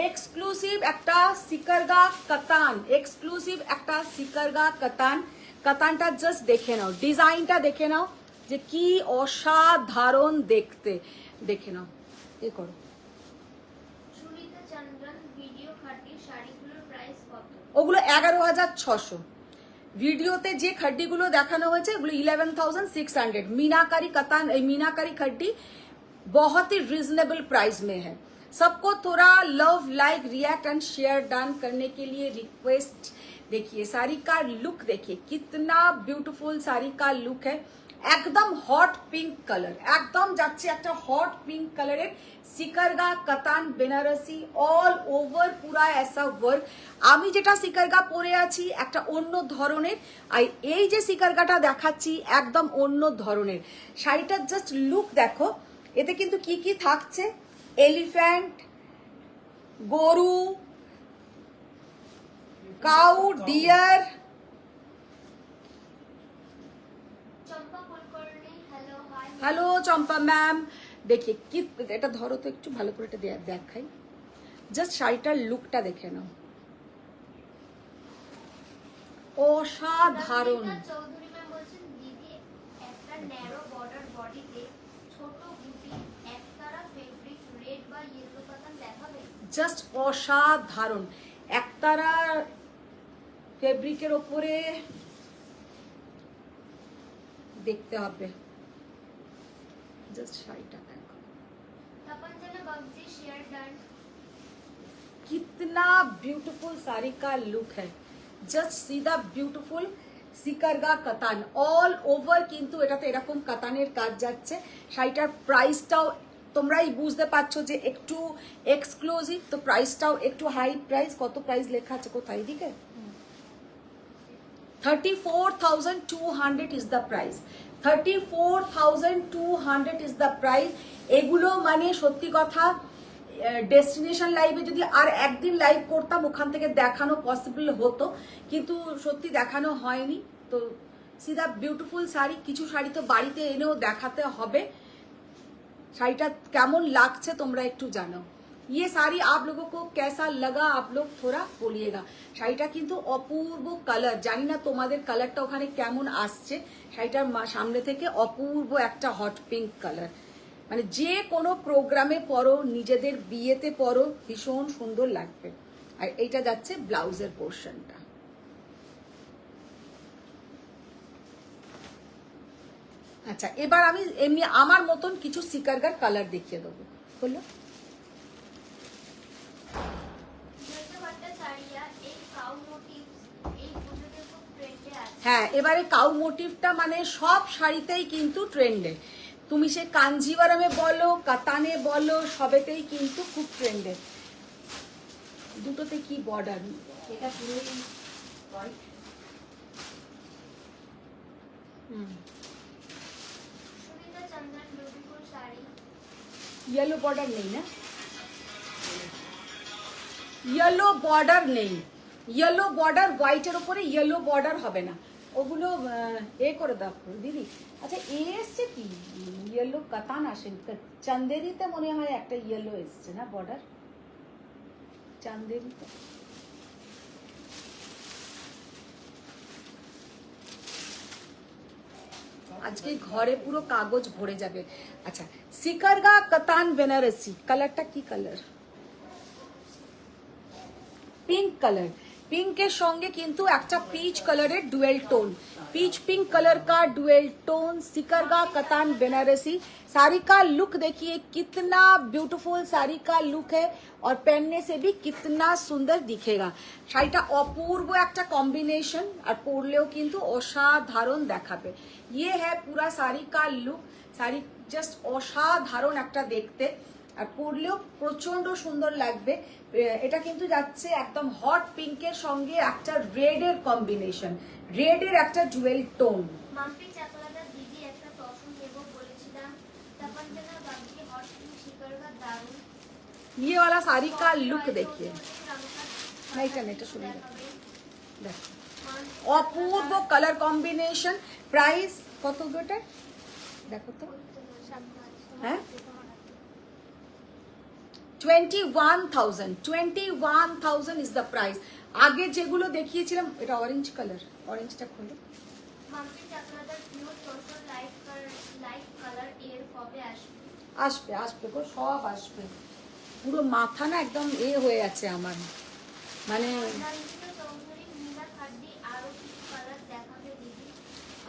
A: এক্সক্লুসিভ একটা সিকারগা কাতান, এক্সক্লুসিভ একটা সিকারগা কাতান। কাতানটা জাস্ট দেখে নাও, ডিজাইনটা দেখে নাও যে কি অসাধারণ দেখতে, দেখে নাও। এ করো, ওগুলো 11,600। ভিডিওতে যে खड्डीগুলো দেখানো হয়েছে ওগুলো 11,600। मीनाकारी कतान, मीनाकारी खड्डी बहुत ही रिजनेबल प्राइस में है। सबको थोड़ा love like react and share done करने के लिए रिक्वेस्ट। देखिए साड़ी का लुक, देखिए कितना ब्यूटीफुल साड़ी का लुक है। एकदम हॉट पिंक कलर, एकदम যাচ্ছে একটা হট পিঙ্ক কালারের সিকারগা কাতান বেনারসি, অল ওভার পুরা ऐसा ওয়ার্ক। আমি যেটা সিকারগা পরে আছি একটা অন্য ধরনের, আর এই যে সিকারগাটা দেখাচ্ছি একদম অন্য ধরনের। শাড়িটার জাস্ট লুক দেখো, এতে কিন্তু কি কি থাকছে, এলিফ্যান্ট, গরু, কাউ, ডিয়ার। হ্যালো চম্পা ম্যাম, देखिए কি এটা ধরো তো একটু ভালো করে, এটা দেখাই, জাস্ট শাড়িটার লুকটা দেখে নাও, অসাধারণ।
C: চৌধুরী ম্যাম বলছেন দিদি একটা ন্যারো বর্ডার বডিতে ছোট বুটি একতারা ফেব্রিক রেড বা ইয়েলো কাতান দেখাবে,
A: জাস্ট অসাধারণ। একতারা ফেব্রিকের উপরে দেখতে হবে, जस्ट शाड़ीटा देखो,
C: तपंजना बग्जी शेयर डन।
A: कितना ब्यूटीफुल साड़ी का लुक है, জাস্ট সি দ্য বিউটিফুল সিকারগা কাতান, অল ওভার কিন্তু এটাতে এরকম কাতানের কাজ যাচ্ছে। শাড়িটার প্রাইসটাও তোমরাই বুঝতে পারছো যে একটু এক্সক্লুসিভ, তো প্রাইসটাও একটু হাই প্রাইস। কত প্রাইস লেখা আছে কোথায় দিকে? 34,200 is the price. 34,200 is the price. এগুলো মানে সত্যি কথা, ডেস্টিনেশন লাইভে যদি আর একদিন লাইভ করতাম ওখান থেকে দেখানো পসিবল হতো, কিন্তু সত্যি দেখানো হয়নি। তো সিধা বিউটিফুল শাড়ি, কিছু শাড়ি তো বাড়িতে এনেও দেখাতে হবে। শাড়িটা কেমন লাগছে তোমরা একটু জানাও। ये साड़ी आप लोगों को कैसा लगा आप लोग थोड़ा बोलिएगा। শাড়িটা কিন্তু অপূর্ব কালার, জানি না তোমাদের কালারটা ওখানে কেমন আসছে। শাড়িটার সামনে থেকে অপূর্ব একটা হট পিঙ্ক কালার, মানে যে কোনো প্রোগ্রামে পরো, নিজেদের বিয়েতে পরো, ভীষণ সুন্দর লাগবে। আর এইটা যাচ্ছে ব্লাউজের পোর্শনটা। আচ্ছা, এবার আমি এমনি আমার মতন কিছু সিকারগার কালার দেখিয়ে দেবো। বললো হ্যাঁ, এবারে কাউ মোটিভটা মানে সব শাড়িতেই কিন্তু ট্রেন্ডে। তুমি সে কাঞ্জিভারমে বলো, কাতানে বলো, সবেতেই কিন্তু খুব ট্রেন্ডে। দুটোতে কি বর্ডার, এটা পুরোই ইয়েলো বর্ডার নেই না, ইয়েলো বর্ডার নেই। ইয়েলো বর্ডার, হোয়াইটের উপরে ইয়েলো বর্ডার হবে না, ওগুলো এ করে দেখো দিদি। আচ্ছা, এ এসছে কি ইয়েলো কাতান আসেন, চান্দেরিতে মনে হয় একটা ইয়েলো এসছে না বর্ডার, চান্দেরিতে। আজকে ঘরে পুরো কাগজ ভরে যাবে। আচ্ছা, সিকারগা কাতান বেনারসি, কালারটা কি কালার? Pink colour. পিঙ্কের সঙ্গে কিন্তু একটা পিচ কালারের ডুয়েল টোन, पीच पिंक कलर का डुएल टोन, सिकरगा कतान बनारसी। साड़ी का लुक देखिए कितना ब्यूटीफुल साड़ी का लुक है, और पहनने से भी कितना सुंदर दिखेगा। শাড়িটা অপূর্ব একটা কম্বিনেশন, আর পরলেও কিন্তু অসাধারণ দেখাবে। ये है पूरा साड़ी का लुक। শাড়ি জাস্ট অসাধারণ একটা দেখতে, আর পরলেও প্রচন্ড সুন্দর লাগবে। এটা কিন্তু যাচ্ছে একদম হট পিঙ্কের সঙ্গে একটা রেডের কম্বিনেশন, রেডের একটা ডুয়েল টোন।
C: মাম্পি চাকলাদার দিদি একটা টসন দেব বলেছিলাম, তপনজনা বাগদি হট পিঙ্ক শিকড়কা দারুন।
A: ये वाला साड़ी का लुक देखिए, नहीं এটা শুনে দেখো অপূর্ব কালার কম্বিনেশন। প্রাইস কত গোটা দেখো তো, হ্যাঁ 21,000 ইজ দ্য প্রাইস। আগে যেগুলো দেখিয়েছিলাম, এটা অরেঞ্জ কালার, অরেঞ্জটা খোলো।
C: Mampi Chakladar pure tussar light colour এর কবে আসবে?
A: আসবে আসবে গো, সব আসবে। পুরো মাথা না একদম এ হয়ে আছে আমার, মানে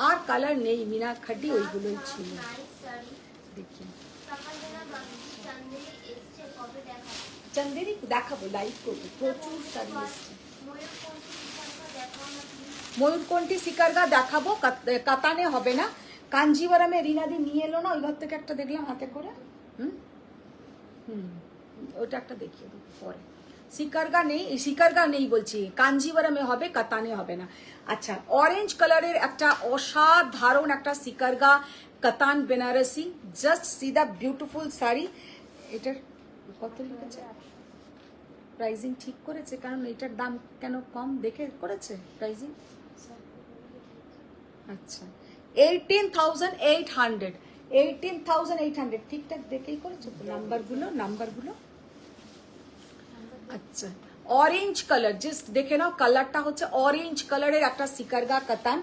A: আর কালার নেই। মিনা খাড্ডি ওইগুলোই ছিল। দেখি চন্দেরি দেখাবো, লাইভ করবো, প্রচুর শাড়ি এসছে। ময়ূরকণ্ঠী সিকারগা দেখাবো, কাতানে হবে না। কাঞ্জিভারমে রিনাদি নিয়ে এলো না, ওই ঘর থেকে একটা দেখলাম হাতে করে। ওটা একটা দেখিয়ে দেবো পরে। সিকারগা নেই, সিকারগা নেই বলছি, কাঞ্জিভারমে হবে, কাতানে হবে না। আচ্ছা, অরেঞ্জ কালারের একটা অসাধারণ একটা সিকারগা Katan Banarasi, just see the beautiful sari. এটার কত লিখেছে? প্রাইজিং ঠিক করেছে, কারণ এটার দাম কেন কম দেখে করেছে প্রাইজিং। আচ্ছা, 18,800, 18,800 ঠিকঠাক দেখেই করেছো তো। নাম্বারগুলো আচ্ছা, অরেঞ্জ কালার, জাস্ট দেখে নাও, কালারটা হচ্ছে অরেঞ্জ কালারের একটা সিকারগা কাতান।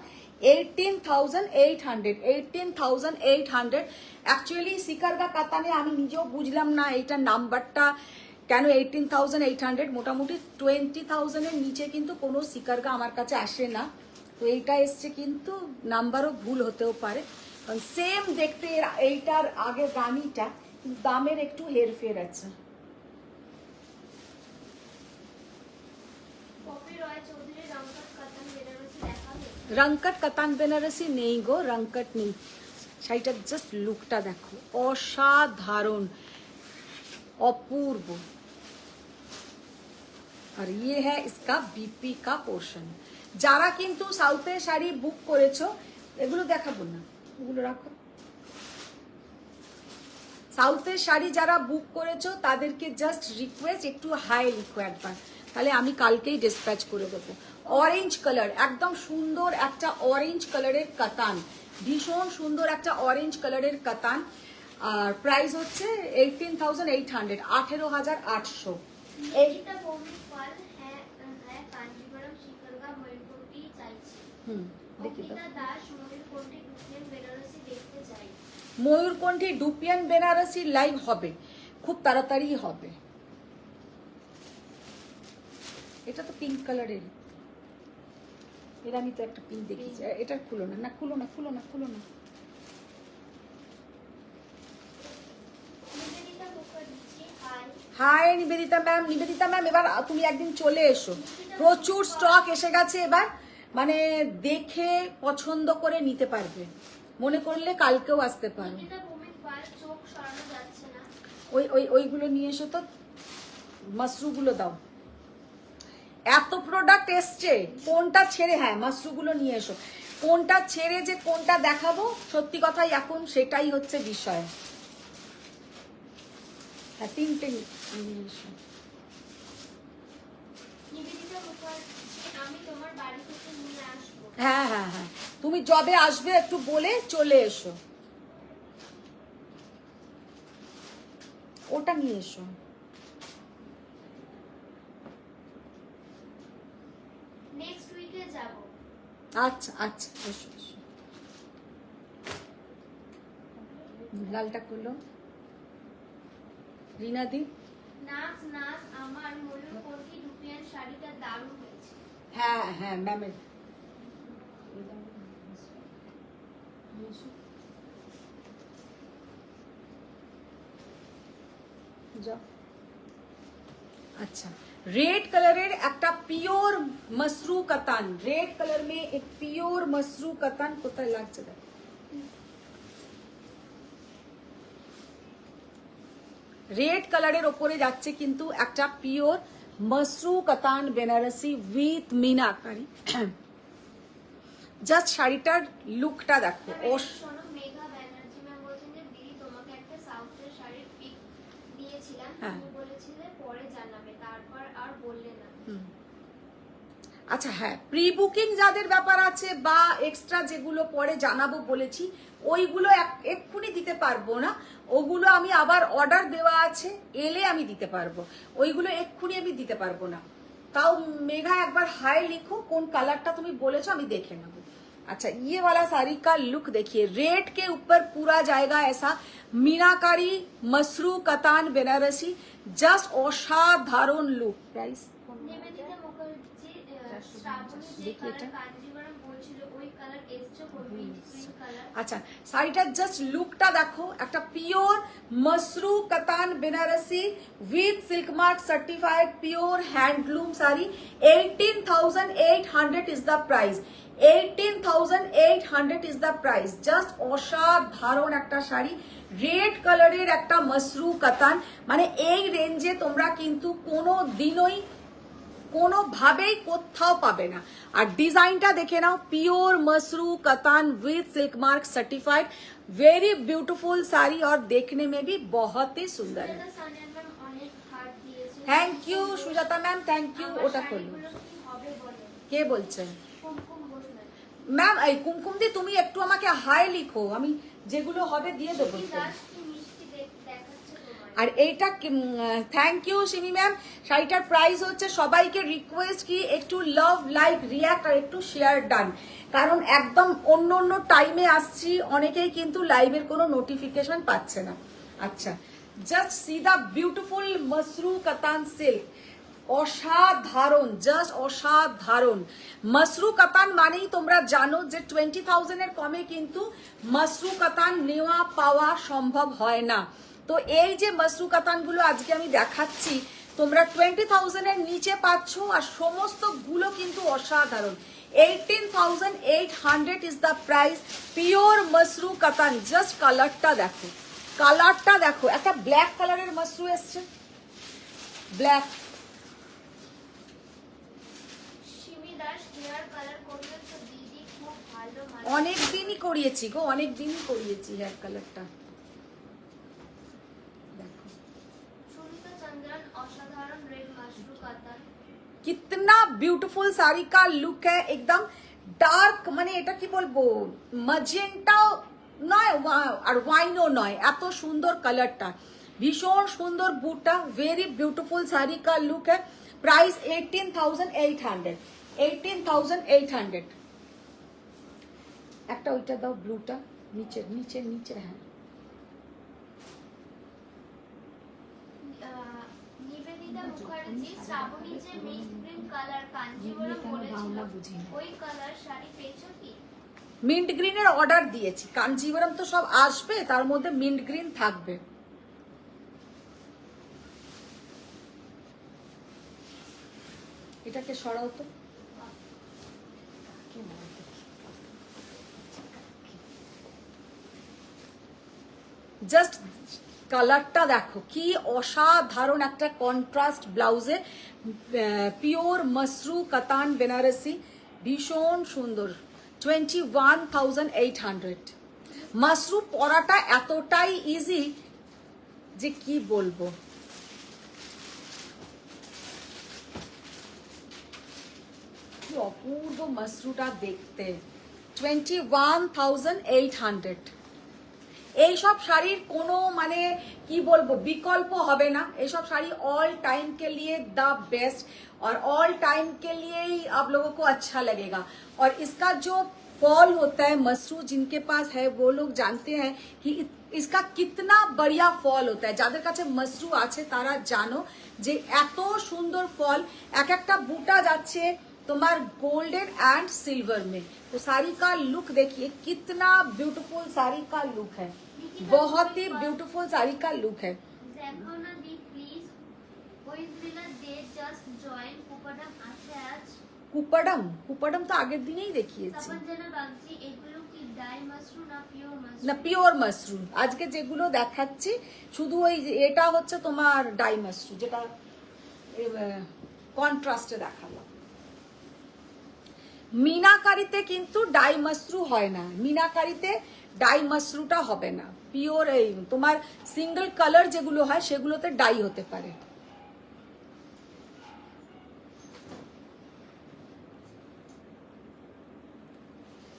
A: 18,800, 18,800। অ্যাকচুয়ালি সিকারগা কাতানে আমি নিজেও বুঝলাম না এইটার নাম্বারটা কেন 18,800। মোটামুটি 20,000 এর নিচে কিন্তু কোনো সিকারগা আমার কাছে আসে না, তো এইটা এসছে, কিন্তু নাম্বারও ভুল হতেও পারে, কারণ সেম দেখতে এইটার আগে রানিটা, দামের একটু হেরফের আছে।
C: কবে পপি রয় চৌধুরী রংকট কাতান বেনারসি দেখাবে?
A: রংকট কাতান বেনারসি নেই গো, রংকট নেই। শাড়িটার জাস্ট লুকটা দেখো, অসাধারণ, অপূর্ব। আর ইয়ে হ্যাঁ ইসকা বিপি কা পোর্শন। যারা কিন্তু সাউথের শাড়ি বুক করেছো, এগুলো দেখাবো না, এগুলো রাখো। সাউথের শাড়ি যারা বুক করেছো তাদেরকে জাস্ট রিকোয়েস্ট একটু হাই লিখো একবার, তাহলে আমি কালকেই ডিসপ্যাচ করে দেবো। অরেঞ্জ কালার, একদম সুন্দর একটা অরেঞ্জ কালারের কাতান, ভীষণ সুন্দর একটা অরেঞ্জ কালারের কাতান। আর প্রাইস হচ্ছে 18,800, 18,800।
C: নিকিতা ভৌমিক পাল হ্যাঁ হ্যাঁ কাঞ্জিভারম শিকলগা ময়ূরকণ্ঠী চাইছি।
A: দেখি তো,
C: অঙ্কিতা দাস ময়ূরকণ্ঠী ডুপ্লিকেট বেনারসি দেখতে চাই।
A: ময়ূরকণ্ঠী ডুপিয়ান বেনারসি লাইভ হবে, খুব তাড়াতাড়ি হবে। এটা তো পিঙ্ক কালারের, এর আমি তো একটা পিঙ্ক দেখেছি। এটা খুলো না, না খুলো না, খুলো না, খুলো না।
C: Nivedita Mukherjee hi.
A: Hi Nivedita ma'am, Nivedita ma'am এবার তুমি একদিন চলে এসো, প্রচুর স্টক এসে গেছে এবার, মানে দেখে পছন্দ করে নিতে পারবে, মনে করলে কালকেও আসতে পারো।
C: নিকিতা ভৌমিক পাল চোখ সরানো যাচ্ছে না।
A: ওইগুলো নিয়ে এসো তো, মাশরুগুলো দাও। এত প্রোডাক্ট এসছে, কোনটা ছেড়ে, হ্যাঁ মাশরুগুলো নিয়ে এসো, কোনটা ছেড়ে যে কোনটা দেখাবো, সত্যি কথাই এখন সেটাই হচ্ছে বিষয়। হ্যাঁ তিনটে নিয়ে এসো।
C: নিবেদিতা মুখার্জি আমি তোমার বাড়ি থেকে নিয়ে আসবো।
A: হ্যাঁ হ্যাঁ হ্যাঁ, তুমি যবে আসবে একটু বলে চলে এসো, ওটা নিয়ে এসো।
C: নেক্সট উইকে যাব।
A: আচ্ছা আচ্ছা, এসো এসো। লালটা খুলো, রিনাদি।
C: নাচ নাচ আমার ময়ূরকণ্ঠী ডুপিয়ান শাড়িটা দারুণ হয়েছে।
A: হ্যাঁ হ্যাঁ ম্যামের, যাও। अच्छा, रेड कलर একটা পিওর মসরু কাতান, রেড কালার মে এক পিওর মসরু কাতান, কোথায় লাগছে দেখ। রেড কালারের ওপরে যাচ্ছে কিন্তু একটা pure Mashru Katan Banarasi with meenakari. Just শাড়িটার লুকটা দেখো।
C: শোনো, মেঘা ব্যানার্জি ম্যাম বলছেন যে দিদি তোমাকে একটা সাউথের শাড়ির পিক দিয়েছিলাম, তুমি বলেছিলে পরে জানাবে, তারপর আর বললে না।
A: আচ্ছা হ্যাঁ, প্রি বুকিং যাদের ব্যাপার আছে বা এক্সট্রা যেগুলো পরে জানাবো বলেছি, ওইগুলো এক্ষুনি দিতে পারবো না, ওগুলো আমি আবার অর্ডার দেওয়া আছে, এলে আমি দিতে পারবো, ওইগুলো এক্ষুনি আমি দিতে পারবো না। তাও মেঘা একবার হাই লিখো, কোন কালারটা তুমি বলেছো আমি দেখে নেবো। अच्छा, ये वाला साड़ी का लुक देखिए, रेड के ऊपर पूरा जाएगा ऐसा मीनाकारी मसरू कतान बेनारसी, जस्ट असाधारण लुक। प्राइस
C: নিবেদিতা মুখার্জি শ্রাবণী যে কালার কাঞ্জিভারম বলছিল ওই কালার এসছে কোনটি পিঙ্ক কালার।
A: আচ্ছা, শাড়িটার জাস্ট লুকটা দেখো, একটা pure Mashru Katan Banarasi with silk mark certified pure handloom sari. 18,800 is the price, 18,800 is the price. জাস্ট অসাধারণ একটা শাড়ি, রেড কালারের একটা মসরু কাতান, মানে এই রেঞ্জে তোমরা কিন্তু কোনো দিনই কোনোভাবেই কোথাও পাবে না। আর ডিজাইনটা দেখে নাও, pure mashru katan with silk mark certified, very beautiful sari और देखने में भी बहुत ही सुंदर है।
C: সানিয়া ম্যাম অনেক হার্ট দিয়েছে।
A: Thank you Sujata ma'am, thank you. ওটা করলো
C: শাড়িগুলো কি হবে বলো?
A: কে বলছেন?
C: কুমকুম বসবে।
A: ম্যাম এই কুমকুম দি তুমি একটু আমাকে হাই লিখো, আমি যেগুলো হবে দিয়ে দেবো।
C: কি দাস কি মিষ্টি দেখাচ্ছে তোমার।
A: আর এইটা থ্যাংক ইউ সিমি ম্যাম। শাড়িটার প্রাইস হচ্ছে, সবাইকে রিকোয়েস্ট কি একটু লাভ লাইক রিয়াক্ট আর একটু শেয়ার ডান, কারণ একদম অন্য অন্য টাইমে আসছি, অনেকেই কিন্তু লাইভের কোনো নোটিফিকেশন পাচ্ছে না। আচ্ছা, জাস্ট সি দা বিউটিফুল মসরু কাতান সিল্ক, অসাধারণ, জাস্ট অসাধারণ। মসরু কাতান মানেই তোমরা জানো যে 20,000 এর কমে কিন্তু মসরু কাতান নেওয়া পাওয়া সম্ভব হয় না। তো এই যে মসরু কাতানগুলো আজকে আমি দেখাচ্ছি, তোমরা 20,000 এর নিচে পাচ্ছ, আর সমস্ত গুলো কিন্তু অসাধারণ। 18,800 is the price. Pure Mashru কাতান। জাস্ট কালারটা দেখো, কালারটা দেখো, একটা ব্ল্যাক কালারের মসরু এসছে, black.
C: Simi Das hair colour করবে তো দিদি খুব ভালো মানে।
A: অনেক দিনই করিয়েছি গো, অনেক দিনই করিয়েছি হেয়ার কালারটা। দেখো
C: সুমিতা চন্দ্রন অসাধারণ রেড মাশরু কাতান।
A: कितना ब्यूटीफुल साड़ी का लुक है, एकदम ডার্ক, মানে এটা কি বলবো, ম্যাজেন্টাও নয় আর ওয়াইনও নয়, এত সুন্দর কালারটা, ভীষণ সুন্দর বুটটা, ভেরি বিউটিফুল শাড়ি কা লুক है। প্রাইস 18,800, 18,800। একটা ওইটা দাও, ব্লুটা, নিচে নিচে নিচে, হ্যাঁ।
C: নিবেদিতা মুখার্জি শ্রাবণী যে মিন্ট গ্রিন কালার কাঞ্জিবরম বলেছিল, ওই কালার শাড়ি পেয়েছো কি?
A: মিন্ট গ্রিনের অর্ডার দিয়েছি, কাঞ্জিবরম তো সব আসবে, তার মধ্যে মিন্ট গ্রিন থাকবে। এটাকে সরাও তো, জাস্ট কালারটা দেখো, কি অসাধারণ একটা কন্ট্রাস্ট ব্লাউজে, পিওর মসরু কাতান বেনারসি, ভীষণ সুন্দর। 21,800। মসরু পরাটা এতটাই ইজি যে কি বলবো। কি অপূর্ব মসরুটা দেখতে। 21,800। এইসব শাড়ির কোনো মানে কি বলবো বিকল্প হবে না। এইসব শাড়ি ऑल टाइम के लिए द बेस्ट, और ऑल टाइम के लिए ही आप लोगों को अच्छा लगेगा। और इसका जो फॉल होता है मसरू, जिनके पास है वो लोग जानते हैं कि इसका कितना बढ़िया फॉल होता है। যাদের কাছে মসরু আছে তারা জানো যে এত সুন্দর ফল, এক একটা বুটা যাচ্ছে তোমার गोल्डन एंड सिल्वर में। तो साड़ी का लुक देखिए, कितना ब्यूटीफुल साड़ी का लुक है, बहुत ही ब्यूटीफुल साड़ी का लुक है।
C: দেখো না দি প্লিজ, ওই দিলা দে জাস্ট জয়েন কুপাডাম আছে আজ।
A: কুপাডাম, কুপাডাম তো আগের দিনেই দেখিয়েছি।
C: তপনজনা বাগজি, এগুলো কি ডাই মাশরু না পিওর মাশরু?
A: না, পিওর মাশরু। আজকে যেগুলো দেখাচ্ছি শুধু ওই এটা হচ্ছে তোমার ডাই মাশরু, যেটা কন্ট্রাস্টে দেখালাম। মিনাকারিতে কিন্তু ডাই মাশরু হয় না, মিনাকারিতে ডাই মাশরুটা হবে না। পিওর এই তোমার সিঙ্গেল কালার যেগুলো হয় সেগুলোতে ডাই হতে পারে।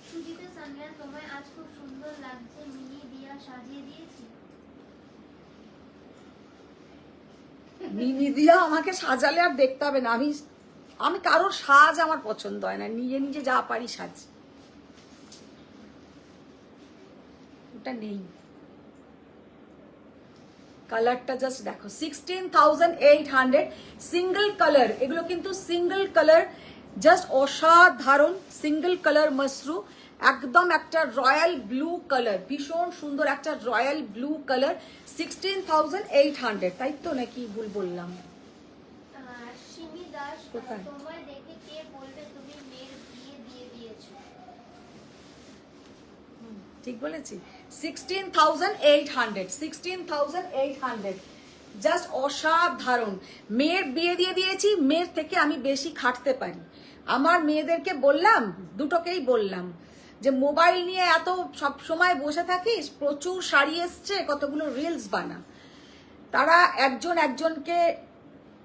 C: সুজিতা সানরান, তোমায় আজ খুব সুন্দর লাগছে, মিনি দিয়া সাজিয়ে দিয়েছি।
A: মিনি দিয়া আমাকে সাজালে আর দেখতে হবে না। আমি কারোর সাজ আমার পছন্দ হয় না, নিজে নিজে যা পারি সাজ। ওটা নেই, কালারটা জাস্ট দেখো। 16,800 সিঙ্গেল কালার, এগুলো কিন্তু সিঙ্গেল কালার, জাস্ট অসাধারণ সিঙ্গেল কালার মসরু, একদম একটা রয়্যাল ব্লু কালার, ভীষণ সুন্দর একটা রয়্যাল ব্লু কালার। 16,800, তাই তো নাকি ভুল বললাম?
C: সিমি দাস,
A: কোথায়?
C: তোমায় দেখে কে বলবে তুমি মেয়ের বিয়ে দিয়ে দিয়েছো?
A: ঠিক বলেছি। 16,800, 16,800, জাস্ট অসাধারণ। মেয়ের বিয়ে দিয়ে দিয়েছি, মেয়ের থেকে আমি বেশি খাটতে পারি। আমার মেয়েদেরকে বললাম, দুটোকেই বললাম যে মোবাইল নিয়ে এত সব সময় বসে থাকিস, প্রচুর শাড়ি এসছে, কতগুলো রিলস বানা। তারা একজন একজনকে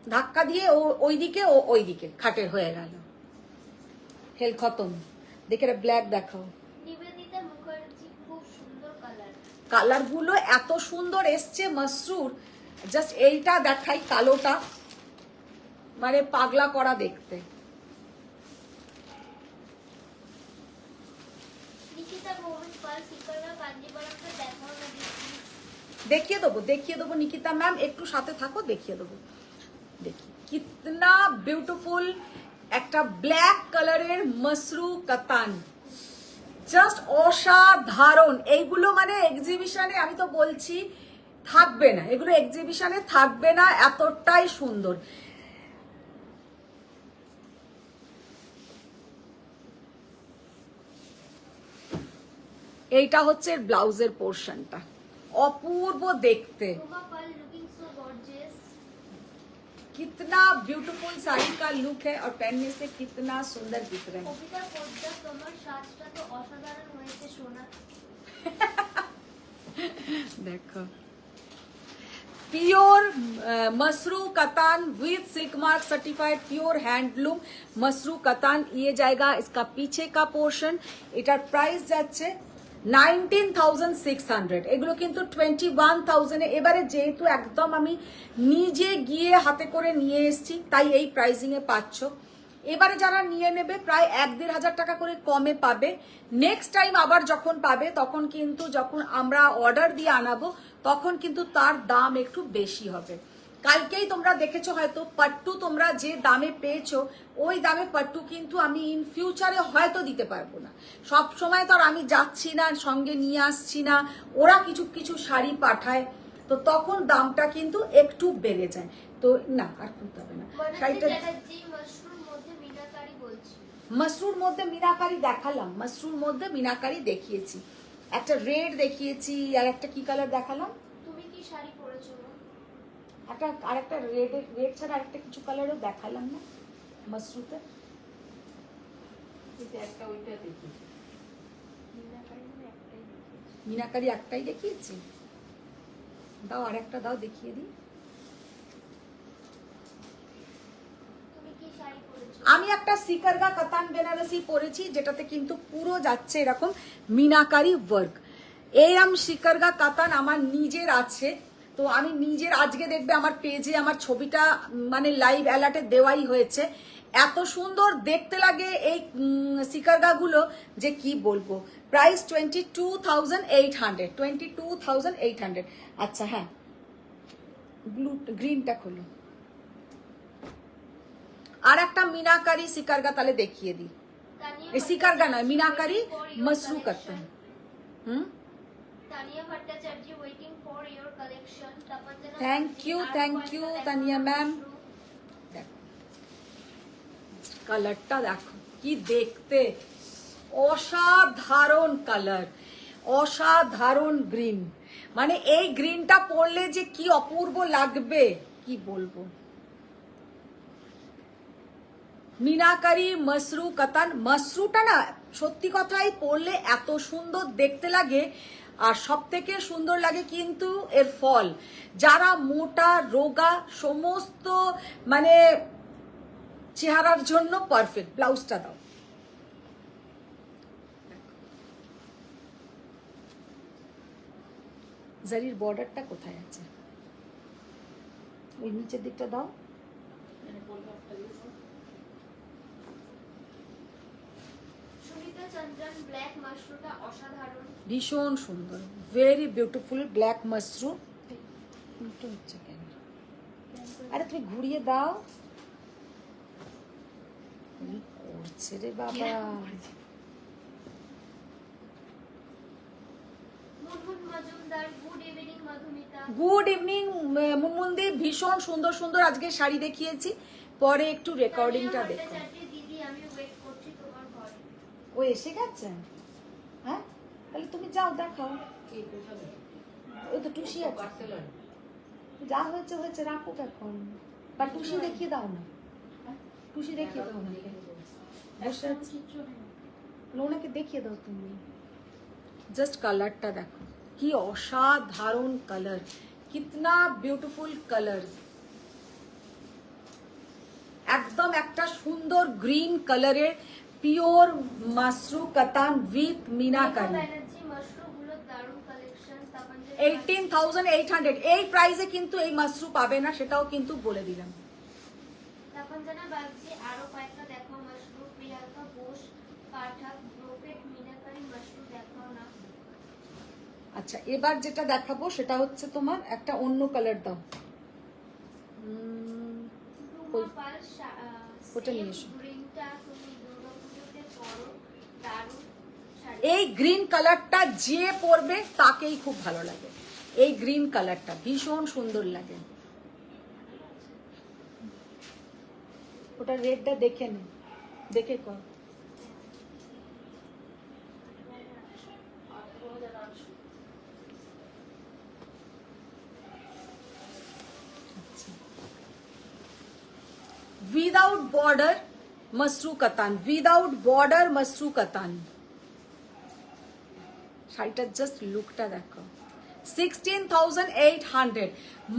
A: ধাক্কা দিয়ে ও ওইদিকে ও ওইদিকে খাটের হয়ে গেল, হেল খতম। দেখে ব্ল্যাক দেখাও।
C: নিবেদিতা মুখার্জি, খুব সুন্দর কালার।
A: কালার গুলো এত সুন্দর এসছে মসরুর, জাস্ট এইটা দেখাই, কালোটা মানে পাগলা করা দেখতে।
C: নিকিতা মোহন পাল, সিকারা কাঞ্জিবরমটা দেখাও না দেখি।
A: দেখিয়ে দেবো নিকিতা ম্যাম, একটু সাথে থাকো, দেখিয়ে দেবো। দেখি কিতনা বিউটিফুল একটা ব্ল্যাক কালারের মসরু কাতান, জাস্ট অসাধারণ। এইগুলো মানে এক্সিবিশনে আমি তো বলছি থাকবে না, এগুলো এক্সিবিশনে থাকবে না, এতটাই সুন্দর। এইটা হচ্ছে ব্লাউজের পোর্শনটা, অপূর্ব দেখতে।
C: Rupa Pearl looking so gorgeous.
A: कितना ब्यूटीफुल साड़ी का लुक है और पहनने से कितना सुंदर दिख रहे हैं।
C: কবিতা পোদ্দার তোমার সাজটা তো অসাধারণ হয়েছে সোনা।
A: देखो pure mashru katan with silk mark certified pure handloom mashru katan ये जाएगा। इसका पीछे का पोर्शन, এটার প্রাইস যাচ্ছে 19,600। এগুলো কিন্তু 21,000 এ। এবারে যেহেতু একদম আমি নিজে গিয়ে হাতে করে নিয়ে এসেছি তাই এই প্রাইসিং এ পাচ্ছ। এবারে যারা নিয়ে নেবে প্রায় 1-1.5 হাজার টাকা করে কমে পাবে। নেক্সট টাইম আবার যখন পাবে তখন কিন্তু যখন আমরা অর্ডার দিয়ে আনাবো তখন কিন্তু তার দাম একটু বেশি হবে। কালকেই তোমরা দেখেছো হয়তো পাট্টু তোমরা যে দামে পেয়েছো ওই দামে পাট্টু কিন্তু আমি ইন ফিউচারে হয়তো দিতে পারবো না। সব সময় তো আর আমি যাচ্ছি না, সঙ্গে নিয়ে আসছি না, ওরা কিছু কিছু শাড়ি পাঠায়, তো তখন দামটা কিন্তু একটু বেড়ে যায়। তো না আর করতে হবে না। শাড়িটা
C: মাশরুম মধ্যে মিনাকারি বলছি।
A: মসরুর মধ্যে মিনাকারি দেখালাম, মসরুর মধ্যে মিনাকারি দেখিয়েছি, একটা রেড দেখিয়েছি, আর একটা কি কালার দেখালাম,
C: তুমি কি শাড়ি পরেছো?
A: একটা আরেকটা রেড ছাড়া আরেকটা কিছু কালারও দেখালাম না মসরুতে।
B: একটা ওইটা দেখি,
A: মিনাকারি একটাই দেখিয়েছি, দাও আরেকটা দাও দেখিয়ে দিই।
C: তুমি কি শাড়ি পরেছো?
A: আমি একটা সিকারগা কাতান বেনারসি পরেছি যেটাতে কিন্তু পুরো যাচ্ছে এরকম মিনাকারি ওয়ার্ক। এরম সিকারগা কাতান আমার নিজের আছে, তো আমি নিজের আজকে দেখবে আমার পেজে আমার ছবিটা মানে লাইভ অ্যালার্টে দেওয়াই হয়েছে। এত সুন্দর দেখতে লাগে এই সিকারগাগুলো যে কি বলবো। প্রাইস 22,800, 22,800। আচ্ছা হ্যাঁ, ব্লু গ্রিনটা খোলো। আর একটা মিনাকারি সিকারগা তাহলে দেখিয়ে দিই। এই সিকারগা নয়, Meenakari Mashru Katan.
C: Tania Bhattacharya waiting for your collection.
A: Thank you Tania ma'am. কালারটা দেখো কি দেখতে, অসাধারণ কালার, অসাধারণ গ্রিন। মানে এই গ্রিনটা পরলে যে কি অপূর্ব লাগবে কি বলবো। মিনাকারি মসরু কাতান, মসরুটা না সত্যি কথাই পরলে এত সুন্দর দেখতে লাগে, আর সব থেকে সুন্দর লাগে কিন্তু এর ফল। যারা মোটা রোগা সমস্ত মানে চেহারার জন্য পারফেক্ট। ব্লাউজটা দাও। জারির বর্ডারটা কোথায় আছে? ওই নিচের দিকটা দাও।
C: সুনিতা চন্দ্রন ব্ল্যাক মাশরুমটা অসাধারণ,
A: ভীষণ সুন্দর, ভেরি বিউটিফুল ব্ল্যাক মাশরুম। উল্টো হচ্ছে কেন? আরে তুমি ঘুরিয়ে দাও। কি করছে রে বাবা।
C: Munmun Majumdar good evening Madhumita.
A: Good evening মুনমুন্দি, ভীষণ সুন্দর সুন্দর আজকে শাড়ি দেখিয়েছি, পরে একটু রেকর্ডিংটা
C: তানিয়া
A: দেখো।
C: ভট্টাচার্য দিদি আমি ওয়েট করছি তোমার ঘরে।
A: ও এসে গেছে? হ্যাঁ তাহলে তুমি যাও দেখাও। ওই তো টুসি আছে, যা হয়েছে হয়েছে, রাখো এখন। বা টুসি দেখিয়ে দাও না, টুসি দেখিয়ে দাও না, বসে আছি ওনাকে দেখিয়ে দাও তুমি। জাস্ট কালারটা দেখো কি অসাধারণ কালার, কিতনা বিউটিফুল কালার। একদম একটা সুন্দর গ্রিন কালারের পিওর মাসরু কাতান উইথ মিনাকারি।
C: ব্যানার্জি মাশরুমগুলো দারুণ কালেকশন।
A: 18,800 এই প্রাইসে কিন্তু এই মাসরু পাবে না, সেটাও কিন্তু বলে দিলাম।
C: তাপঞ্জনা বাগচি আরো কয়েকটা দেখো মাশরুম। প্রিয়াঙ্কা বোস পাঠক ব্রোকেট মিনাকারি মাশরুম দেখাও না।
A: আচ্ছা এবার যেটা দেখাবো সেটা হচ্ছে তোমার একটা অন্য কালার দাও।
C: রুমাপাল
A: ওটা নিয়ে এসো।
C: গ্রিনটা তুমি দুর্গাপুজোতে পরো, দারুণ শাড়ি।
A: এই গ্রিন কালারটা যে পরবে তাকেই খুব ভালো লাগে। এই গ্রিন কালারটা ভীষণ সুন্দর লাগে। ওটা রেডটা দেখে নে, দেখে কর। উইদাউট বর্ডার মসরু কাতান, উইদাউট বর্ডার মসরু কাতান। শাড়িটার জাস্ট লুকটা দেখো। 16,800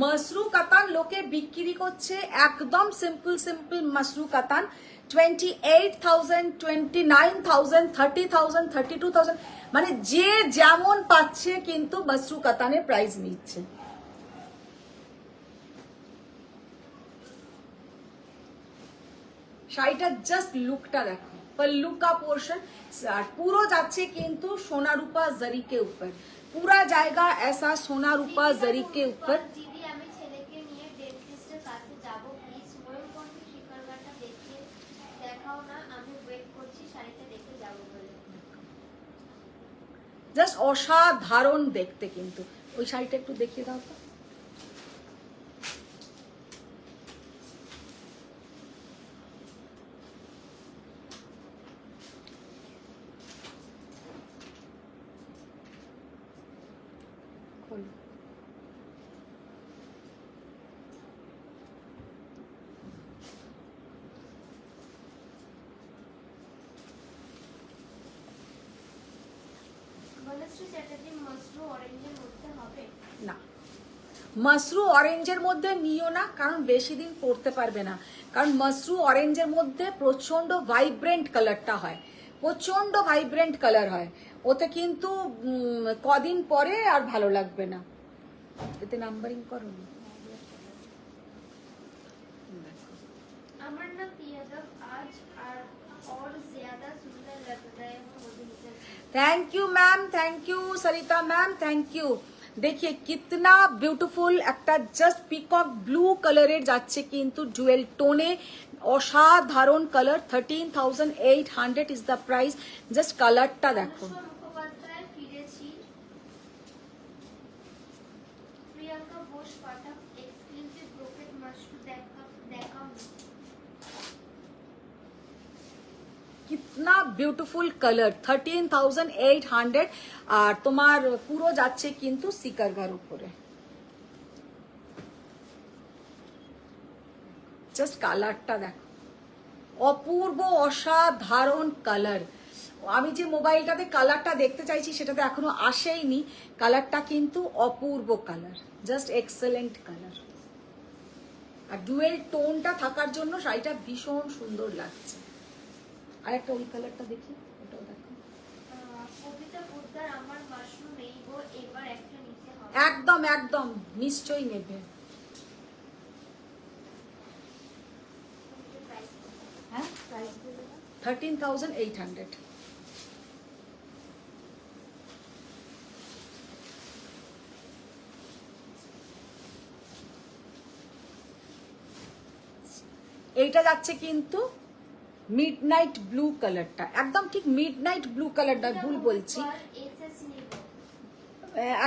A: মসরু কাতান লোকে বিক্রি করছে একদম সিম্পল সিম্পল মসরু কাতান 28,000, 29,000, 30,000, 32,000, মানে যে যেমন পাচ্ছে কিন্তু মসরু কাতানের প্রাইস নিচ্ছে। শাড়িটার জাস্ট লুকটা দেখো, पल्लू का पोर्शन पूरा जाच्छे किंतु सोना रूपा जरी के ऊपर, पूरा जाएगा ऐसा सोना रूपा जरी के ऊपर।
C: দিদি আমি ছেলেকে নিয়ে ডেন্টিস্টের কাছে যাব, প্লিজ ময়ূরকণ্ঠী শিকারঘাটা দেখিয়ে দেখাও না, আমি ওয়েট করছি শাড়িটা দেখে যাব বলে।
A: জাস্ট অসাধারণ দেখতে, কিন্তু ওই শাড়িটা একটু দেখিয়ে দাও তো।
C: বনশ্রী চ্যাটার্জি মসরু অরেঞ্জের মধ্যে হবে
A: না, মসরু অরেঞ্জের মধ্যে নিও না, কারণ বেশি দিন পরতে পারবে না। কারণ মসরু অরেঞ্জের মধ্যে প্রচন্ড ভাইব্রেন্ট কালারটা হয়, প্রচন্ড ভাইব্রেন্ট কালার হয়, ওতে কিন্তু কদিন পরে আর ভালো লাগবে না। এতে নাম্বারিং করো না।
C: আমার নাম পিয়াদব, আজ और ज्यादा सुंदर लग रहे हो मुझे।
A: Thank you ma'am, thank you Sarita ma'am, thank you. देखिए कितना ब्यूटीफुल একটা জাস্ট পিকক ব্লু কালারের যাচ্ছে কিন্তু জুয়েল টোনে, অসাধারণ colour. 13,800 is the price. Just কালারটা দেখো।
C: মুখোপাধ্যায় ফিরেছি, প্রিয়াঙ্কা ঘোষ পাঠক এক্সক্লুসিভ ব্রোকেট মাশরু দেখাও।
A: कितना ब्यूटीफुल कलर, 13,800 আর তোমার পুরো যাচ্ছে কিন্তু সিকারগার উপরে। জাস্ট কালারটা দেখো, অপূর্ব অসাধারণ কালার। আমি যে মোবাইলটাতে কালারটা দেখতে চাইছি সেটাতে এখনো আসেইনি, কালারটা কিন্তু অপূর্ব কালার, জাস্ট এক্সেলেন্ট কালার। আর ডুয়েল টোনটা থাকার জন্য শাড়িটা ভীষণ সুন্দর লাগছে। আর একটা ওই কালারটা দেখি, ওটাও দেখো।
C: কবিতা পোদ্দার আমার মাশরু নেই গো, এবার একটা নিতে হবে।
A: একদম একদম নিশ্চয়ই নেবে। হ্যাঁ, 13,800। এইটা যাচ্ছে কিন্তু মিডনাইট ব্লু কালারটা, একদম ঠিক মিডনাইট ব্লু কালারটা, ভুল বলছি,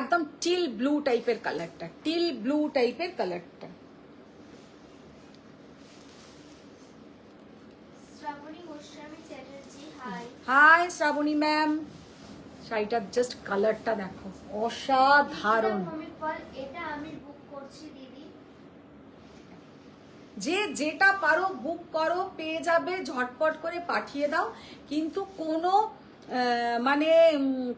A: একদম টিল ব্লু টাইপের কালারটা, টিল ব্লু টাইপের কালারটা।
C: Srabani Goswami Chatterjee hi.
A: Hi Srabani ma'am, শাড়িটার জাস্ট কালারটা দেখো, অসাধারণ।
C: এটা আমি বুক করছি দিদি।
A: যে যেটা পারো বুক করো, পেয়ে যাবে, ঝটপট করে পাঠিয়ে দাও, কিন্তু কোনো মানে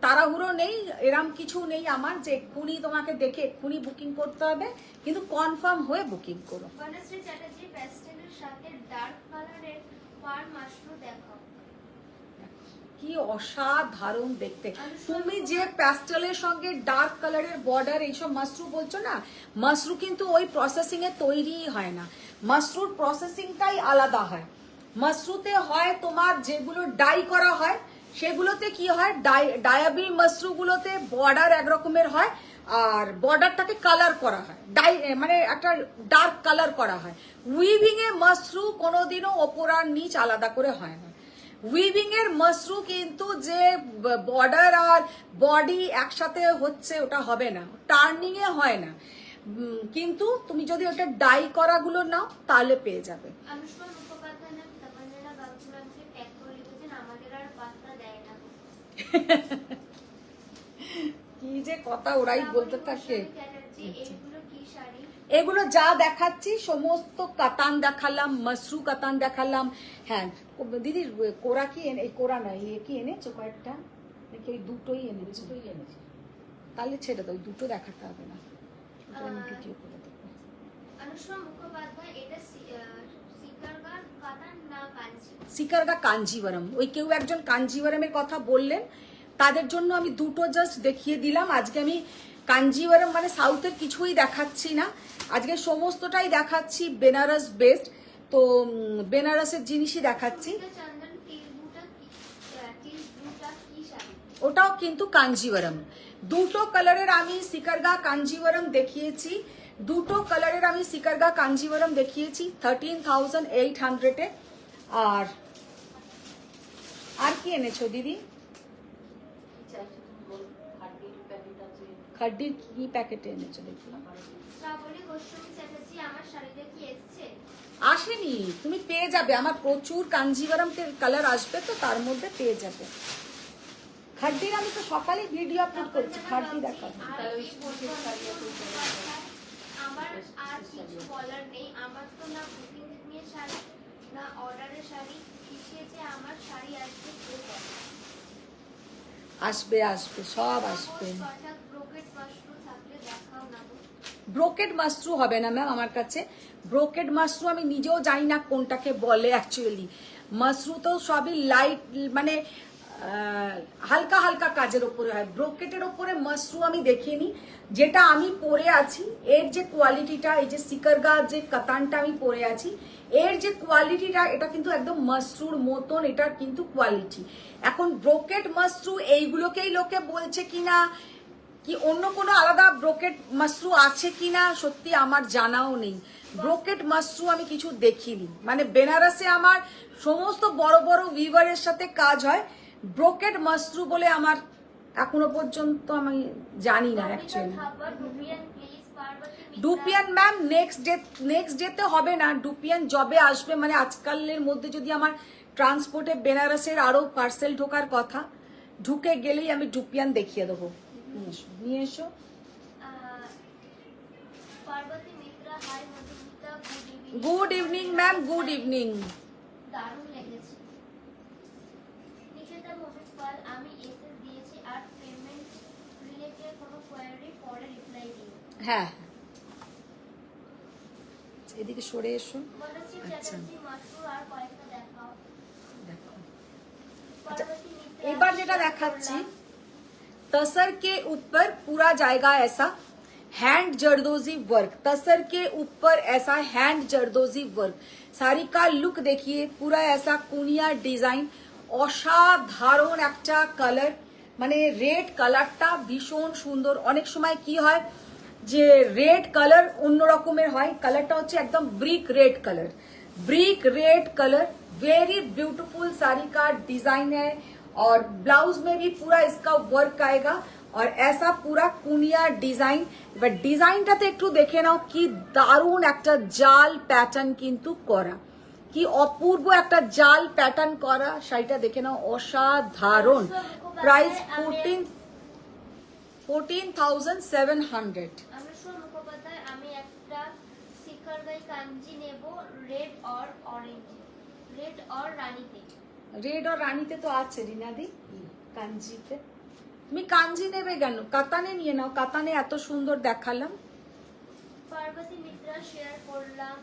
A: তাড়াহুড়ো নেই, এরম কিছু নেই আমার যে এক্ষুনি তোমাকে দেখে এক্ষুনি বুকিং করতে হবে, কিন্তু কনফার্ম হয়ে বুকিং করো।
C: বনশ্রী চ্যাটার্জি প্যাস্টেলের সাথে ডার্ক কালারের পার মাশরু দেখাও।
A: কি অসাধারণ দেখতে। তুমি যে প্যাস্টেলের সঙ্গে ডার্ক কালারের বর্ডার এইসব মাশরু বলছো না, মাশরু কিন্তু ওই প্রসেসিং এ তৈরি হয় না, মাশরুর প্রসেসিংটাই আলাদা হয়। মাশরুতে হয় তোমার যেগুলো ডাই করা হয়, সেগুলোতে কি হয়, ডায়াবিল মাশরুগুলোতে বর্ডার একরকমের হয়, আর বর্ডারটাকে কালার করা হয়, মানে একটা ডার্ক কালার করা হয়। উইভিং এ মাশরু কোনোদিনও ওপর আর নিচ আলাদা করে হয় না। উইভিং এর মাশরু কিন্তু যে বর্ডার আর বডি একসাথে হচ্ছে ওটা হবে না, টার্নিং এ হয় না। কিন্তু তুমি যদি ওটা ডাই করাগুলো নাও তাহলে পেয়ে যাবে।
C: আনুষ্কা মুখোপাধ্যায় নাম তপঞ্জনা বাবুরামকে ট্যাগ করে লিখেছেন আমাদের আর পাত্তা দেয় না।
A: কি যে কথা ওরাই বলতে থাকে।
C: চ্যাটার্জি এগুলো কি শাড়ি?
A: এগুলো যা দেখাচ্ছি সমস্ত কাতান দেখালাম, মাশরু কাতান দেখালাম। হ্যাঁ দিদি, কোরা কি এই কোরা না, ইয়ে কি এনেছো কয়েকটা নাকি ওই দুটোই এনেছো? তাহলে ছেড়ে দাও, ওই দুটো দেখাতে হবে না, ওটা আমি ভিডিও করে দেবো।
C: আনুষ্কা মুখোপাধ্যায় এটা সিকারগার কাতান না কাঞ্চি?
A: সিকারগা কাঞ্জিভারম, ওই কেউ একজন কাঞ্জিভারমের কথা বললেন, তাদের জন্য আমি দুটো জাস্ট দেখিয়ে দিলাম। আজকে আমি কাঞ্জিভারম মানে সাউথের কিছুই দেখাচ্ছি না, আজকে সমস্তটাই দেখাচ্ছি বেনারস বেস্ট। তো বেনারসের জিনিসই দেখাচ্ছি।
C: চন্দন টিলবুটা কি শাড়ি?
A: ওটাও কিন্তু কাঞ্জিভারম। দুটো কালারের আমি সিকারগা কাঞ্জিভারম দেখিয়েছি, দুটো কালারের আমি সিকারগা কাঞ্জিভারম দেখিয়েছি 13,800-এ। আর কি এনেছো দিদি? খাড্ডির কি প্যাকেটে এনেছো দেখলাম?
C: শ্রাবণী গোস্বামী চ্যাটার্জি আমার শাড়িটা কি এসছে?
A: আসেনি, তুমি পেয়ে যাবে, আমার প্রচুর কাঞ্জিভারম কালার আসবে, তো তার মধ্যে পেয়ে যাবে। খাড্ডির আমি তো সকালে ভিডিও আপলোড করছি, খাড্ডি দেখাবো।
C: আমার আর কিছু বলার নেই, আমার তো না বুকিং নিয়ে শাড়ি না অর্ডারের শাড়ি, কিসেছে আমার শাড়ি আসবে কে বলে?
A: আসবে আসবে, সব আসবে।
C: ব্রোকেট মাশরু থাকলে দেখাও না গো।
A: ব্রোকেড মাশরু হবে না ম্যাম আমার কাছে। ব্রোকেড মাশরু আমি নিজেও জানি না কোনটাকে বলে অ্যাকচুয়ালি। মাশরু তো সবই লাইট মানে হালকা হালকা কাজের ওপরে হয়, ব্রোকেটের ওপরে মাশরু আমি দেখিনি। যেটা আমি পরে আছি এর যে কোয়ালিটিটা, এই যে সিকারগা যে কাতানটা আমি পরে আছি, এর যে কোয়ালিটিটা এটা কিন্তু একদম মাশরুর মতন, এটার কিন্তু কোয়ালিটি। এখন ব্রোকেট মাশরু এইগুলোকেই লোকে বলছে কিনা, কি অন্য কোনো আলাদা ব্রোকেট মাশরু আছে কিনা সত্যি আমার জানাও নেই। ব্রোকেট মাশরু আমি কিছু দেখিনি, মানে বেনারসে আমার সমস্ত বড় বড় উইভারের সাথে কাজ হয়, ব্রোকেট মাশরু বলে আমার এখনো পর্যন্ত আমি জানি না অ্যাকচুয়ালি। ডুপিয়ান ম্যাম নেক্সট ডেতে হবে না, ডুপিয়ান জবে আসবে মানে আজকালের মধ্যে যদি আমার ট্রান্সপোর্টে বেনারসের আরো পার্সেল ঢোকার কথা, ঢুকে গেলেই আমি ডুপিয়ান দেখিয়ে দেবো। নিয়ে এসো।
C: Parvati Mitra hi Madhumita
A: good evening ma'am, good evening.
C: দারুণ লেগেছে। নিকেতা ভৌমিক পাল আমি এসএস দিয়েছি আর পেমেন্ট রিলেটেড কোনো কোয়ারি পরে রিপ্লাই দিই।
A: হ্যাঁ এদিকে সরে এসো।
C: বলছি চ্যাটার্জি মাশরু আর কয়েকটা দেখাও।
A: দেখো
C: পার্বতী মিত্রা
A: एक बार যেটা দেখাচ্ছি, तसर के ऊपर पूरा जाएगा ऐसा हैंड जरदोजी वर्क, तसर के ऊपर ऐसा हैंड जरदोजी वर्क। साड़ी का लुक देखिए, पूरा ऐसा कुनिया डिजाइन, অসাধারণ একটা কালার, মানে রেড কালারটা ভীষণ সুন্দর। অনেক সময় কি হয় যে রেড কালার অন্য রকমের হয়, কালারটা হচ্ছে একদম brick red colour, brick red colour, very beautiful sari का डिजाइन है। और ब्लाउज में भी पूरा इसका वर्क आएगा और ऐसा पूरा कुनिया डिजाइन। এবার ডিজাইনটাতে একটু দেখে নাও কি দারুণ একটা জাল প্যাটার্ন কিন্তু করা, কি অপূর্ব একটা জাল প্যাটার্ন করা, শাড়িটা দেখে নাও অসাধারণ। প্রাইস 14,700।
C: আনুষ্কা মুখোপাধ্যায় আমি একটা সিকারগাই কাঞ্জি নেব red or orange, red or রানীতে।
A: রেড আর রানীতে তো আছে রিনাদি, কাঞ্জিতে তুমি কাঞ্জি নেবে কেন, কাতানে নিয়ে নাও, কাতানে এত সুন্দর দেখালাম।
C: পার্বতী মিত্রা শেয়ার করলাম।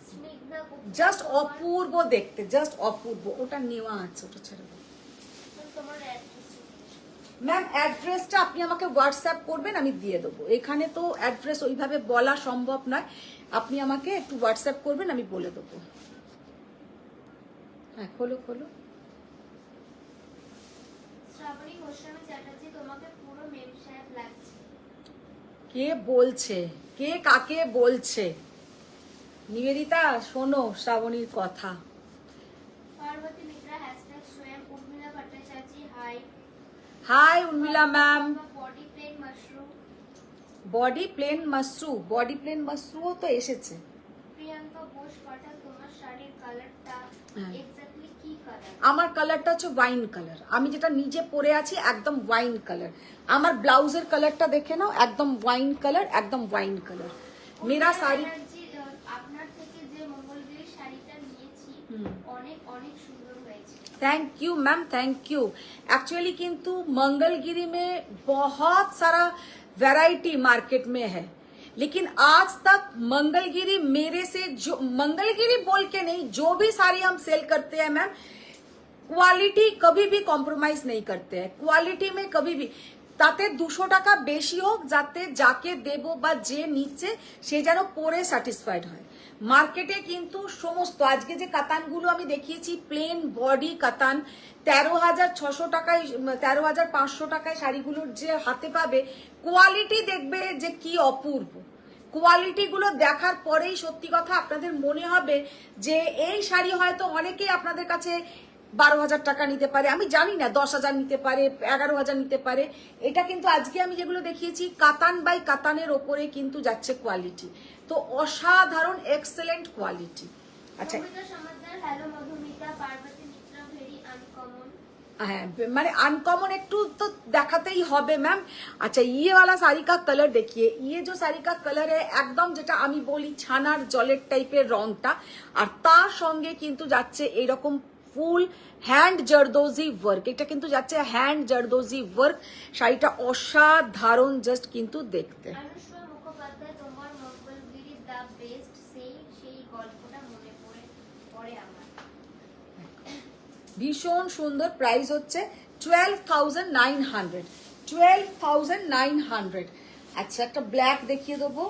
C: স্নিগ্ধা গুপ্তা
A: জাস্ট অপূর্ব দেখতে, জাস্ট অপূর্ব। ওটা নেওয়া আছে, ওটা ছেড়ে দাও
C: তোমার অ্যাড্রেস।
A: ম্যাম অ্যাড্রেসটা আপনি আমাকে হোয়াটসঅ্যাপ করবেন, আমি দিয়ে দেবো। এখানে তো অ্যাড্রেস ওইভাবে বলা সম্ভব নয়, আপনি আমাকে একটু হোয়াটসঅ্যাপ করবেন, আমি বলে দেবো। হ্যাঁ খোলো খোলো।
C: শ্রাবণী গোস্বামী চ্যাটার্জি তোমাকে পুরো মেম সাহেব লাগছে।
A: কে বলছে, কে কাকে বলছে? নিবেদিতা শোনো শ্রাবণীর কথা।
C: पार्वती मित्रा हैशटैग स्वयं Urmila Bhattacharya hi
A: hi Urmila ma'am.
C: Body plain mushroom
A: body plain মাশরুমও তো এসেছে।
C: प्रियंका घोष पाठक তোমার শাড়ির কালারটা
A: হ্যাঁ।
C: এক্স্যাক্টলি কি কালার?
A: আমার কালারটা হচ্ছে ওয়াইন কালার, আমি যেটা নিজে পরে আছি একদম ওয়াইন কালার। আমার ব্লাউজের কালারটা দেখে নাও, একদম ওয়াইন কালার, একদম ওয়াইন কালার। মেরা শাড়ি
C: আপনার থেকে যে মঙ্গলগিরি শাড়িটা নিয়েছি অনেক অনেক সুন্দর হয়েছে।
A: Thank you ma'am, thank you. Actually किंतु मंगलगिरी में बहुत सारा वैरायटी मार्केट में है, लेकिन आज तक मंगलगिरी मेरे से जो मंगलगिरी बोल के नहीं, जो भी साड़ी हम सेल करते हैं मैम, क्वालिटी कभी भी कॉम्प्रोमाइज नहीं करते हैं। क्वालिटी में कभी भी তাতে 200 টাকা বেশি হোক, যাতে যাকে দেবো বা যে নিচ্ছে সে যেন পরে স্যাটিসফাইড হয়। মার্কেটে কিন্তু সমস্ত আজকে যে কাতানগুলো আমি দেখিয়েছি, প্লেন বডি কাতান 13,600 টাকায় 13,500 টাকায় শাড়িগুলোর যে হাতে পাবে, কোয়ালিটি দেখবে যে কি অপূর্ব। কোয়ালিটিগুলো দেখার পরেই সত্যি কথা আপনাদের মনে হবে যে এই শাড়ি হয়তো অনেকেই আপনাদের কাছে 12,000 টাকা নিতে পারে, আমি জানি না, 10,000 নিতে পারে, 11,000 নিতে পারে। এটা কিন্তু আজকে আমি যেগুলো দেখিয়েছি কাতান বাই কাতানের ওপরে কিন্তু যাচ্ছে কোয়ালিটি, তো অসাধারণ এক্সেলেন্ট কোয়ালিটি। আচ্ছা
C: Madhumita Samaddar hello Madhumita Parvati Mitra very uncommon.
A: হ্যাঁ, মানে আনকমন একটু তো দেখাতেই হবে ম্যাম। আচ্ছা ये वाला साड़ी का कलर देखिए, ये जो साड़ी का कलर है একদম যেটা আমি বলি ছানার জলের টাইপের রংটা, আর তার সঙ্গে কিন্তু যাচ্ছে এইরকম ফুল হ্যান্ড জারদোজি ওয়ার্ক। এটা কিন্তু যাচ্ছে হ্যান্ড জারদোজি ওয়ার্ক। শাড়িটা অসাধারণ জাস্ট কিন্তু দেখতে।
C: অনুষ্কা মুখোপাধ্যায় তোমার মঙ্গলগিরি দা বেস্ট, সেই গল্পটা মনে পড়ে আমার।
A: ভীষণ সুন্দর। প্রাইস হচ্ছে 12,900 12,900। আচ্ছা একটা ব্ল্যাক দেখিয়ে দেবো।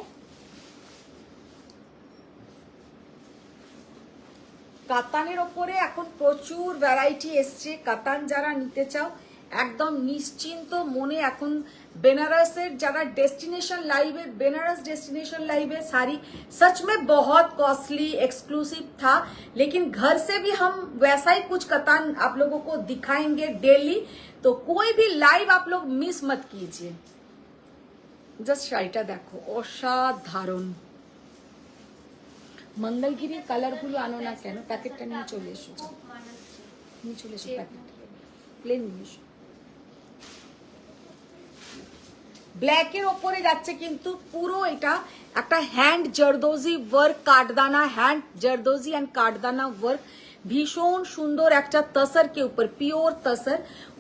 A: কাতানের ওপরে এখন প্রচুর ভ্যারাইটি এসছে। কাতান যারা নিতে চাও একদম নিশ্চিন্ত মনে, এখন বেনারসের যারা डेस्टिनेशन लाइव है, बेनारस डेस्टिनेशन लाइव है साड़ी सच में बहुत कॉस्टली एक्सक्लूसिव था, लेकिन घर से भी हम वैसा ही कुछ कतान आप लोगों को दिखाएंगे डेली, तो कोई भी लाइव आप लोग मिस मत कीजिए। जस्ट শাড়িটা দেখো অসাধারণ। মঙ্গলগিরির কালারগুলো আনো না কেন, প্যাকেটটা নিয়ে চলে এসো,
C: খুব মানাচ্ছে।
A: নিয়ে চলে এসো প্যাকেট, প্লেন নিয়ে এসো। ব্ল্যাকের ওপরে যাচ্ছে কিন্তু পুরো এটা একটা হ্যান্ড জারদোজি ওয়ার্ক, কাঠদানা হ্যান্ড জারদোজি এন্ড কাঠदाना वर्क, भीषण सुंदर একটা तसर के ऊपर, प्योर तसर,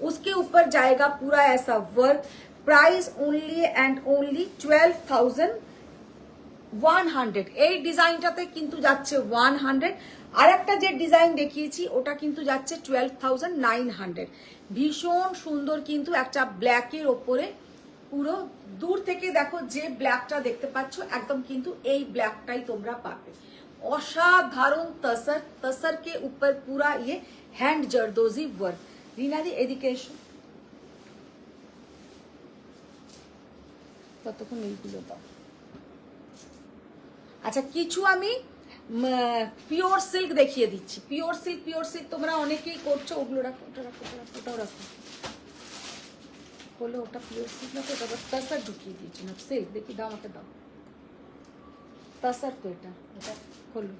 A: उसके ऊपर जाएगा पूरा ऐसा work. Price only and only 12,100। এই ডিজাইনটাতে কিন্তু যাচ্ছে 100। আর একটা যে ডিজাইন দেখিয়েছি ওটা কিন্তু যাচ্ছে 12,900। ভীষণ সুন্দর কিন্তু একটা ব্ল্যাকের ওপরে, পুরো দূর থেকে দেখো যে ব্ল্যাকটা দেখতে পাচ্ছ একদম কিন্তু এই ব্ল্যাকটাই তোমরা পাবে। অসাধারণ তসর, তসর के ऊपर पूरा ये हैंड जरदोजी वर्क। रीना दी এদিকে এসো, ততক্ষণ এইগুলো দাও। আচ্ছা কিছু আমি পিওর সিল্ক দেখিয়ে দিচ্ছি। পিওর সিল্ক তোমরা অনেকেই করছো, ওগুলো রাখো, ওটা রাখো, ওটাও রাখো। বলো ওটা পিওর সিল্ক না, তো এটা তসর ঢুকিয়ে দিয়েছি না, সিল্ক দেখি দাও, আমাকে দাও তসর। তো এটা খোলো।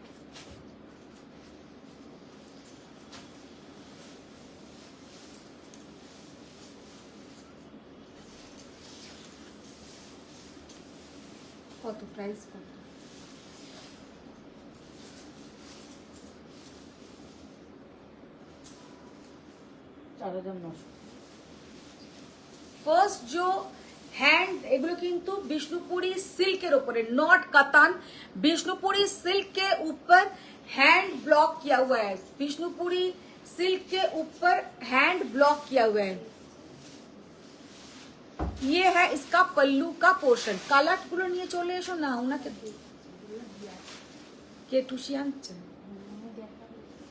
A: কত প্রাইস কত? ফার্স্ট जो हैंड एगुलो किंतु विष्णुपुरी सिल्केर ऊपर, नॉट कतान, विष्णुपुरी सिल्क के ऊपर हैंड ब्लॉक किया हुआ है। विष्णुपुरी सिल्क के ऊपर हैंड ब्लॉक किया हुआ है। ये है इसका पल्लू का पोर्शन। कालाट गुलो निये चले एसो ना, उनाके के टुशी आनছে।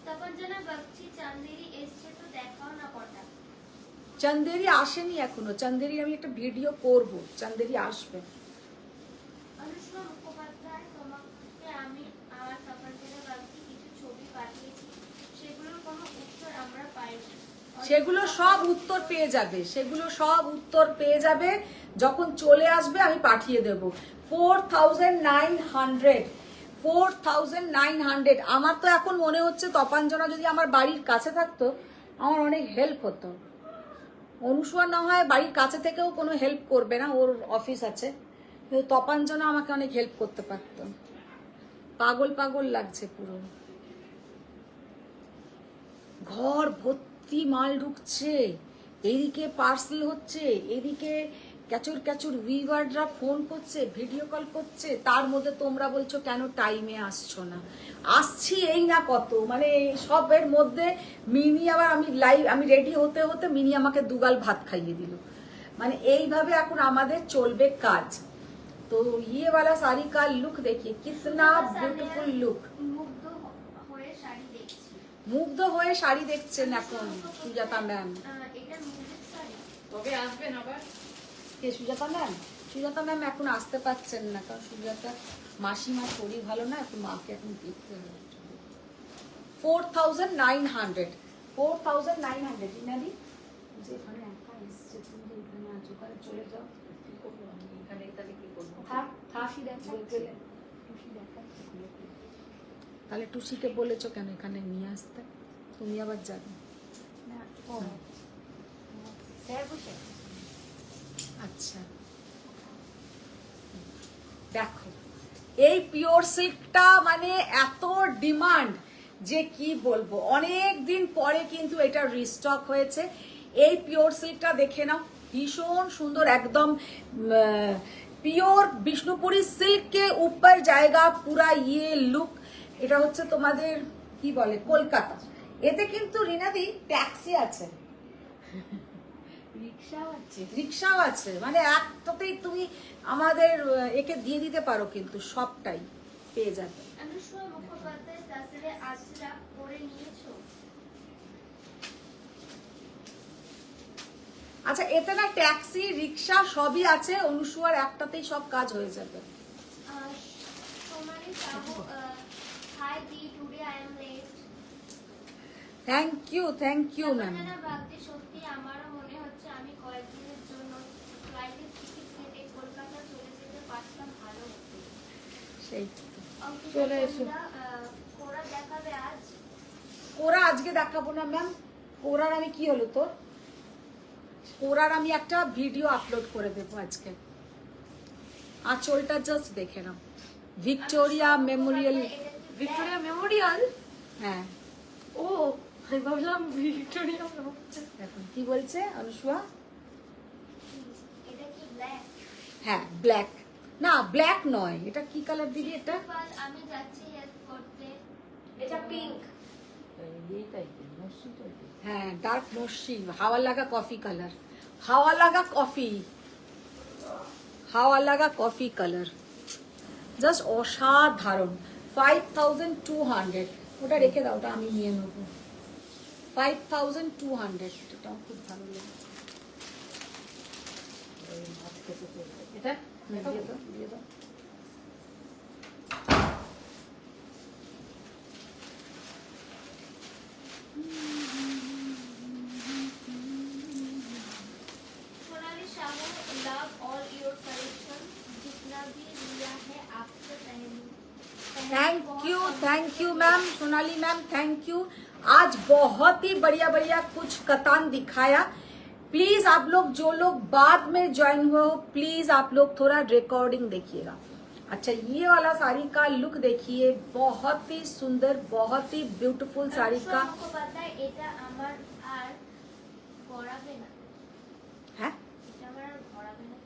C: তপনজনা বাগচি চান্দেরি এসছে, তো দেখাও না কটা।
A: চন্দেরি আসেনি এখনো, চন্দেরি আমি একটা ভিডিও করব, চন্দেরি আসবে।
C: অনুষ্কা মুখোপাধ্যায় তোমাকে আমি আমার তপনজনা বাগচি কিছু ছবি পাঠিয়েছি, সেগুলোর কোনো
A: সেগুলো সব উত্তর পেয়ে যাবে, সেগুলো সব উত্তর পেয়ে যাবে যখন চলে আসবে, আমি পাঠিয়ে দেব। 4900, 4900। আমার তো এখন মনে হচ্ছে তপাঞ্জনা যদি আমার বাড়ির কাছে থাকতো আমার অনেক হেল্প হতো। অনুসুয়া না হয় বাড়ির কাছে থেকেও কোনো হেল্প করবে না, ওর অফিস আছে, কিন্তু তপাঞ্জনা আমাকে অনেক হেল্প করতে পারত। পাগল পাগল লাগছে পুরো, ঘর ভর্তি মাল ঢুকছে, এদিকে পার্সেল হচ্ছে, এদিকে ক্যাচুর ক্যাচুর উইভাররা ফোন করছে, ভিডিও কল করছে, তার মধ্যে তোমরা বলছো কেন টাইমে আসছো না। আসছি এই না কত, মানে সবের মধ্যে মিনি আবার আমি রেডি হতে হতে মিনি আমাকে দুগাল ভাত খাইয়ে দিল। মানে এইভাবে এখন আমাদের চলবে কাজ। তো ये वाला साड़ी का लुक देखिए, कितना ब्यूटीफुल लुक। মুগ্ধ হয়ে শাড়ি দেখছেন এখন সুজাতা ম্যাম।
B: তবে আসবেন আবার।
A: কে সুজাতা ম্যাম? সুজাতা ম্যাম এখন আসতে পারছেন না, কারণ সুজাতা মাসিমার শরীর ভালো না, এখন মাকে এখন দেখতে হবে। 4900, 4900 ইনাদি। যেখানে একা এসছে তুমি যে এখানে আছো, ওখানে চলে যাও।
B: কি করবো আমি এখানে, তাহলে কি করবো?
A: টুসি দেখাচ্ছে। তাহলে টুসিকে বলেছো কেন এখানে নিয়ে আসতে? তুমি আবার যাবে
C: না, ও স্যার বসে।
A: আচ্ছা দেখো, এই পিওর সিল্কটা মানে এত ডিমান্ড যে কি বলবো। অনেক দিন পরে কিন্তু এটা রিস্টক হয়েছে। এই পিওর সিল্কটা দেখে নাও, ভীষণ সুন্দর, একদম পিওর বিষ্ণুপুরি সিল্ক के ऊपर जाएगा पूरा ये लुक। এটা হচ্ছে তোমাদের কি বলে কলকাতা। এতে কিন্তু রিনাদি ট্যাক্সি আছে, রিক্সাও আছে, মানে একটাতেই তুমি আমাদের একে দিয়ে দিতে পারো, কিন্তু সবটাই পেয়ে যাবে।
C: অনুসুয়া মুখোপাধ্যায় তাসরে আজরা পরে নিয়েছো?
A: আচ্ছা, এতে না ট্যাক্সি রিক্সা সবই আছে, অনুসুয়ার একটাতেই সব কাজ হয়ে যাবে।
C: সোমালি সাহু, হাই দি, today I am late.
A: Thank you ma'am.
C: ভাবতে সত্যি আমারও মনে হচ্ছে আমি কয়েকদিনের জন্য ফ্লাইটের টিকিট কেটে কলকাতা চলে যেতে পারতাম, ভালো হতো।
A: সেই
C: অঙ্কিতা
A: চলে এসো।
C: সন্ধ্যা, কোরা দেখাবে আজ?
A: কোরা আজকে দেখাবো না ম্যাম। কোরার আমি কি হলো তোর, কোরার আমি একটা ভিডিও আপলোড করে দেবো আজকে। আঁচলটা জাস্ট দেখে নাও, ভিক্টোরিয়া মেমোরিয়াল।
D: Victoria Memorial?
A: হ্যাঁ,
D: ও আমি ভাবলাম ভিক্টোরিয়া
A: এখন কি বলছে অনুসুয়া?
C: এটা কি ব্ল্যাক?
A: হ্যাঁ ব্ল্যাক, না ব্ল্যাক নয়, এটা কি কালার দিদি? এটা
C: আমি যাচ্ছি হেল্প করতে।
D: এটা পিঙ্ক।
B: এই টাইপের মসৃণ টাইপের।
A: হ্যাঁ ডার্ক মসৃণ, হাওয়া লাগা কফি কালার, হাওয়া লাগা কফি, হাওয়া লাগা কফি কালার, জাস্ট অসাধারণ। 5200, ওটা রেখে দাও, ওটা আমি নিয়ে নেবো। 5200, এটাও খুব ভালো লাগে।
B: এটা
A: দিয়ে দাও, দিয়ে দাও।
C: Sonali Sahu, love all your collection, जितना भी लिया है आपसे पहनूं।
A: Thank you ma'am, Sonali ma'am thank you. आज बहुत ही बढ़िया बढ़िया कुछ कतान दिखाया। प्लीज आप लोग जो लोग बाद में ज्वाइन हुए हो, प्लीज आप लोग थोड़ा रिकॉर्डिंग देखिएगा। अच्छा, ये वाला साड़ी का लुक देखिए, बहुत ही सुंदर, बहुत ही ब्यूटीफुल साड़ी का
C: এটা আমার আর পরাবে না,
A: है।
C: এটা আমার আর পরাবে না।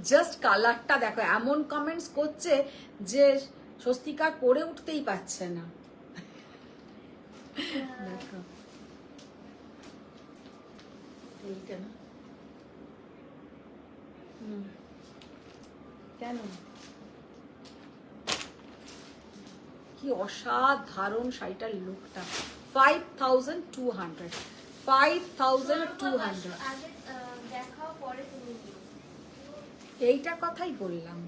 A: জাস্ট কালারটা দেখো, এমন কমেন্টস করছে যে স্বস্তিকা পরে উঠতেই পারছে না। দেখো
B: এইটা না,
A: কেন কি অসাধারণ শাড়িটার লুকটা। 5200, 5200।
C: আগে দেখাও, পরে তুমি দিও।
A: এইটা কথাই বললাম,